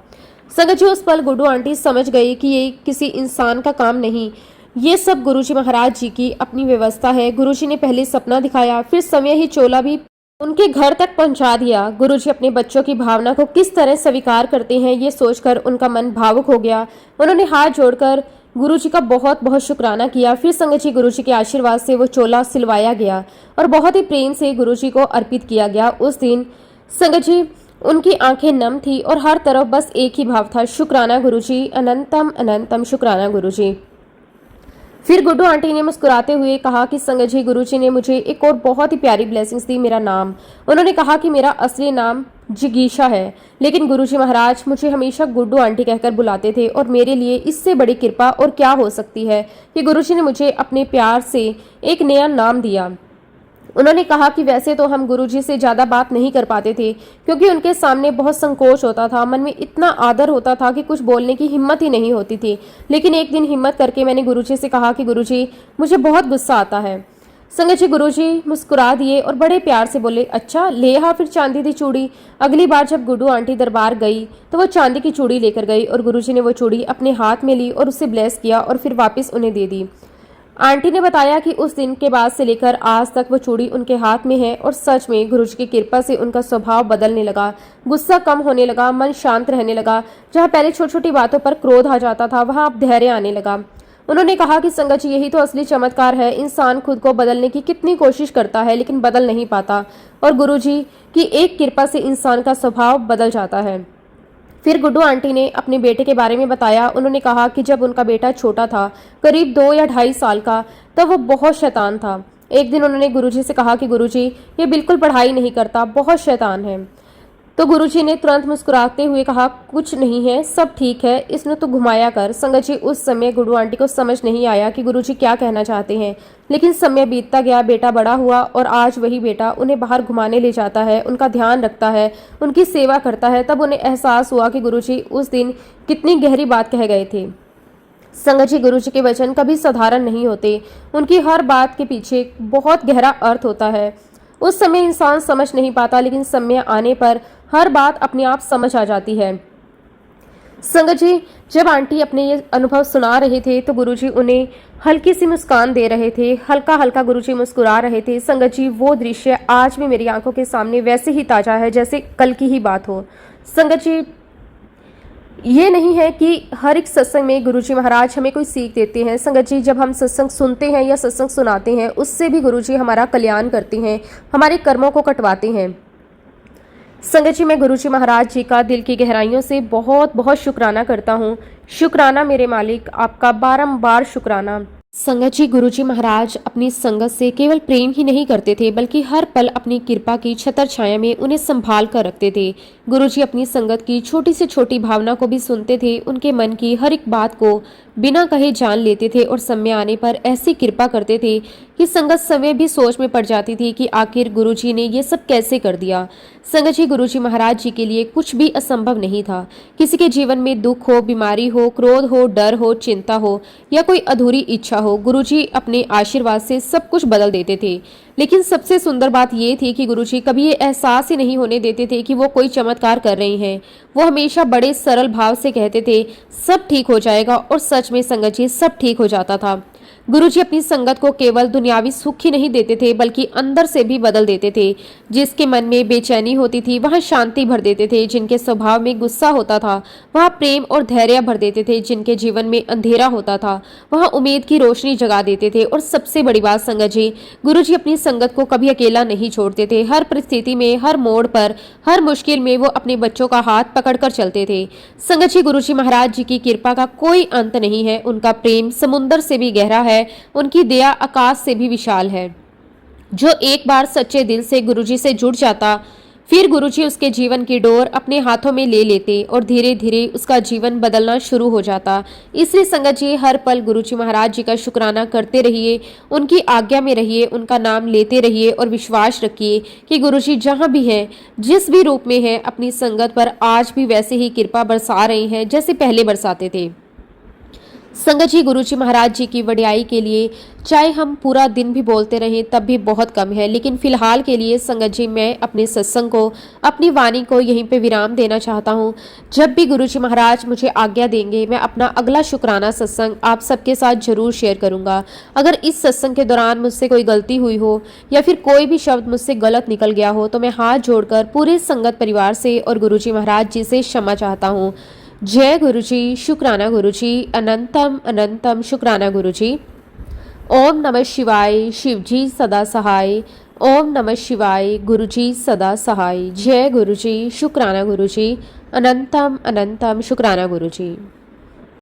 संगत जी, उस पल गुड्डू आंटी समझ गई कि ये किसी इंसान का काम नहीं, ये सब गुरुजी महाराज जी की अपनी व्यवस्था है। गुरुजी ने पहले सपना दिखाया, फिर समय ही चोला भी उनके घर तक पहुंचा दिया। गुरुजी अपने बच्चों की भावना को किस तरह स्वीकार करते हैं, ये सोचकर उनका मन भावुक हो गया। उन्होंने हाथ जोड़कर गुरुजी का बहुत बहुत शुक्राना किया। फिर संगत जी, गुरुजी के आशीर्वाद से वो चोला सिलवाया गया और बहुत ही प्रेम से गुरुजी को अर्पित किया गया। उस दिन संगत जी, उनकी आंखें नम थी और हर तरफ बस एक ही भाव था, शुक्राना गुरुजी, अनंतम अनंतम शुक्राना गुरुजी। फिर गुड्डू आंटी ने मुस्कुराते हुए कहा कि संगत जी, गुरुजी ने मुझे एक और बहुत ही प्यारी ब्लेसिंग्स दी, मेरा नाम। उन्होंने कहा कि मेरा असली नाम जिगीशा है, लेकिन गुरुजी महाराज मुझे हमेशा गुड्डू आंटी कहकर बुलाते थे और मेरे लिए इससे बड़ी कृपा और क्या हो सकती है कि गुरुजी ने मुझे अपने प्यार से एक नया नाम दिया। उन्होंने कहा कि वैसे तो हम गुरुजी से ज्यादा बात नहीं कर पाते थे क्योंकि उनके सामने बहुत संकोच होता था, मन में इतना आदर होता था कि कुछ बोलने की हिम्मत ही नहीं होती थी। लेकिन एक दिन हिम्मत करके मैंने गुरुजी से कहा कि गुरुजी, मुझे बहुत गुस्सा आता है। संगत जी, गुरुजी मुस्कुरा दिए और बड़े प्यार से बोले, अच्छा ले आ फिर चांदी की चूड़ी। अगली बार जब गुड्डू आंटी दरबार गई तो वो चांदी की चूड़ी लेकर गई और गुरुजी ने वो चूड़ी अपने हाथ में ली और उसे ब्लेस किया और फिर वापस उन्हें दे दी। आंटी ने बताया कि उस दिन के बाद से लेकर आज तक वो चूड़ी उनके हाथ में है और सच में गुरुजी की कृपा से उनका स्वभाव बदलने लगा, गुस्सा कम होने लगा, मन शांत रहने लगा। जहाँ पहले छोटी छोटी बातों पर क्रोध आ जाता था, वहाँ अब धैर्य आने लगा। उन्होंने कहा कि संगत जी, यही तो असली चमत्कार है। इंसान खुद को बदलने की कितनी कोशिश करता है लेकिन बदल नहीं पाता, और गुरुजी की एक कृपा से इंसान का स्वभाव बदल जाता है। फिर गुड्डू आंटी ने अपने बेटे के बारे में बताया। उन्होंने कहा कि जब उनका बेटा छोटा था, करीब 2 या 2.5 साल का, तब वो बहुत शैतान था। एक दिन उन्होंने गुरुजी से कहा कि गुरुजी, ये बिल्कुल पढ़ाई नहीं करता, बहुत शैतान है। तो गुरुजी ने तुरंत मुस्कुराते हुए कहा, कुछ नहीं है, सब ठीक है, इसने तो घुमाया कर। संगत जी, उस समय गुड्डू आंटी को समझ नहीं आया कि गुरुजी क्या कहना चाहते हैं। लेकिन समय बीतता गया, बेटा बड़ा हुआ और आज वही बेटा उन्हें बाहर घुमाने ले जाता है, उनका ध्यान रखता है, उनकी सेवा करता है। तब उन्हें एहसास हुआ कि गुरुजी उस दिन कितनी गहरी बात कह गए थे। संगत जी, गुरुजी के वचन कभी साधारण नहीं होते, उनकी हर बात के पीछे बहुत गहरा अर्थ होता है। उस समय इंसान समझ नहीं पाता, लेकिन समय आने पर हर बात अपने आप समझ आ जाती है। संगत जी, जब आंटी अपने ये अनुभव सुना रहे थे तो गुरुजी उन्हें हल्की सी मुस्कान दे रहे थे, हल्का हल्का गुरुजी मुस्कुरा रहे थे। संगत जी, वो दृश्य आज भी मेरी आंखों के सामने वैसे ही ताजा है जैसे कल की ही बात हो। संगत जी, ये नहीं है कि हर एक सत्संग में गुरुजी महाराज हमें कोई सीख देते हैं। संगत जी, जब हम सत्संग सुनते हैं या सत्संग सुनाते हैं, उससे भी गुरुजी हमारा कल्याण करते हैं, हमारे कर्मों को कटवाते हैं। संगत जी, मैं गुरुजी महाराज जी का दिल की गहराइयों से बहुत बहुत शुक्राना करता हूँ। शुक्राना मेरे मालिक, आपका बारंबार शुक्राना। संगत जी, गुरुजी महाराज अपनी संगत से केवल प्रेम ही नहीं करते थे बल्कि हर पल अपनी कृपा की छतर छाया में उन्हें संभाल कर रखते थे। गुरुजी अपनी संगत की छोटी से छोटी भावना को भी सुनते थे, उनके मन की हर एक बात को बिना कहे जान लेते थे और समय आने पर ऐसी कृपा करते थे कि संगत समय भी सोच में पड़ जाती थी कि आखिर गुरुजी ने ये सब कैसे कर दिया। संगत जी, गुरुजी महाराज जी के लिए कुछ भी असंभव नहीं था। किसी के जीवन में दुख हो, बीमारी हो, क्रोध हो, डर हो, चिंता हो या कोई अधूरी इच्छा हो, गुरुजी अपने आशीर्वाद से सब कुछ बदल देते थे। लेकिन सबसे सुंदर बात ये थी कि गुरुजी कभी ये एहसास ही नहीं होने देते थे कि वो कोई चमत्कार कर रहे हैं। वो हमेशा बड़े सरल भाव से कहते थे, सब ठीक हो जाएगा, और सच में संगत जी, सब ठीक हो जाता था। गुरुजी अपनी संगत को केवल दुनियावी सुख ही नहीं देते थे बल्कि अंदर से भी बदल देते थे। जिसके मन में बेचैनी होती थी वहां शांति भर देते थे, जिनके स्वभाव में गुस्सा होता था वहां प्रेम और धैर्य भर देते थे, जिनके जीवन में अंधेरा होता था वहां उम्मीद की रोशनी जगा देते थे। और सबसे बड़ी बात संगत जी, गुरुजी अपनी संगत को कभी अकेला नहीं छोड़ते थे। हर परिस्थिति में, हर मोड़ पर, हर मुश्किल में वो अपने बच्चों का हाथ पकड़कर चलते थे। संगत जी, गुरुजी महाराज जी की कृपा का कोई अंत नहीं है। उनका प्रेम समुंदर से भी गहरा है, उनकी दया आकाश से भी विशाल है। जो एक बार सच्चे दिल से गुरुजी से जुड़ जाता, फिर गुरुजी उसके जीवन की डोर अपने हाथों में ले लेते और धीरे धीरे उसका जीवन बदलना शुरू हो जाता। इसलिए संगत जी, हर पल गुरुजी महाराज जी का शुक्राना करते रहिए, उनकी आज्ञा में रहिए, उनका नाम लेते रहिए और विश्वास रखिए कि गुरुजी जहाँ भी हैं, जिस भी रूप में हैं, अपनी संगत पर आज भी वैसे ही कृपा बरसा रहे हैं जैसे पहले बरसाते थे। संगत जी, गुरुजी महाराज जी की वडियाई के लिए चाहे हम पूरा दिन भी बोलते रहें तब भी बहुत कम है, लेकिन फिलहाल के लिए संगत जी मैं अपने सत्संग को, अपनी वाणी को यहीं पे विराम देना चाहता हूँ। जब भी गुरुजी महाराज मुझे आज्ञा देंगे मैं अपना अगला शुक्राना सत्संग आप सबके साथ जरूर शेयर करूँगा। अगर इस सत्संग के दौरान मुझसे कोई गलती हुई हो या फिर कोई भी शब्द मुझसे गलत निकल गया हो तो मैं हाथ जोड़कर पूरे संगत परिवार से और गुरुजी महाराज जी से क्षमा चाहता हूँ। जय गुरुजी, शुक्राना गुरुजी, अनंतम अनंतम शुक्राना गुरुजी। ओम नमः शिवाय, शिवजी सदा सहाय। ओम नमः शिवाय, गुरुजी सदा सहाय। जय गुरुजी, शुक्राना गुरुजी, अनंतम अनंतम शुक्राना गुरुजी।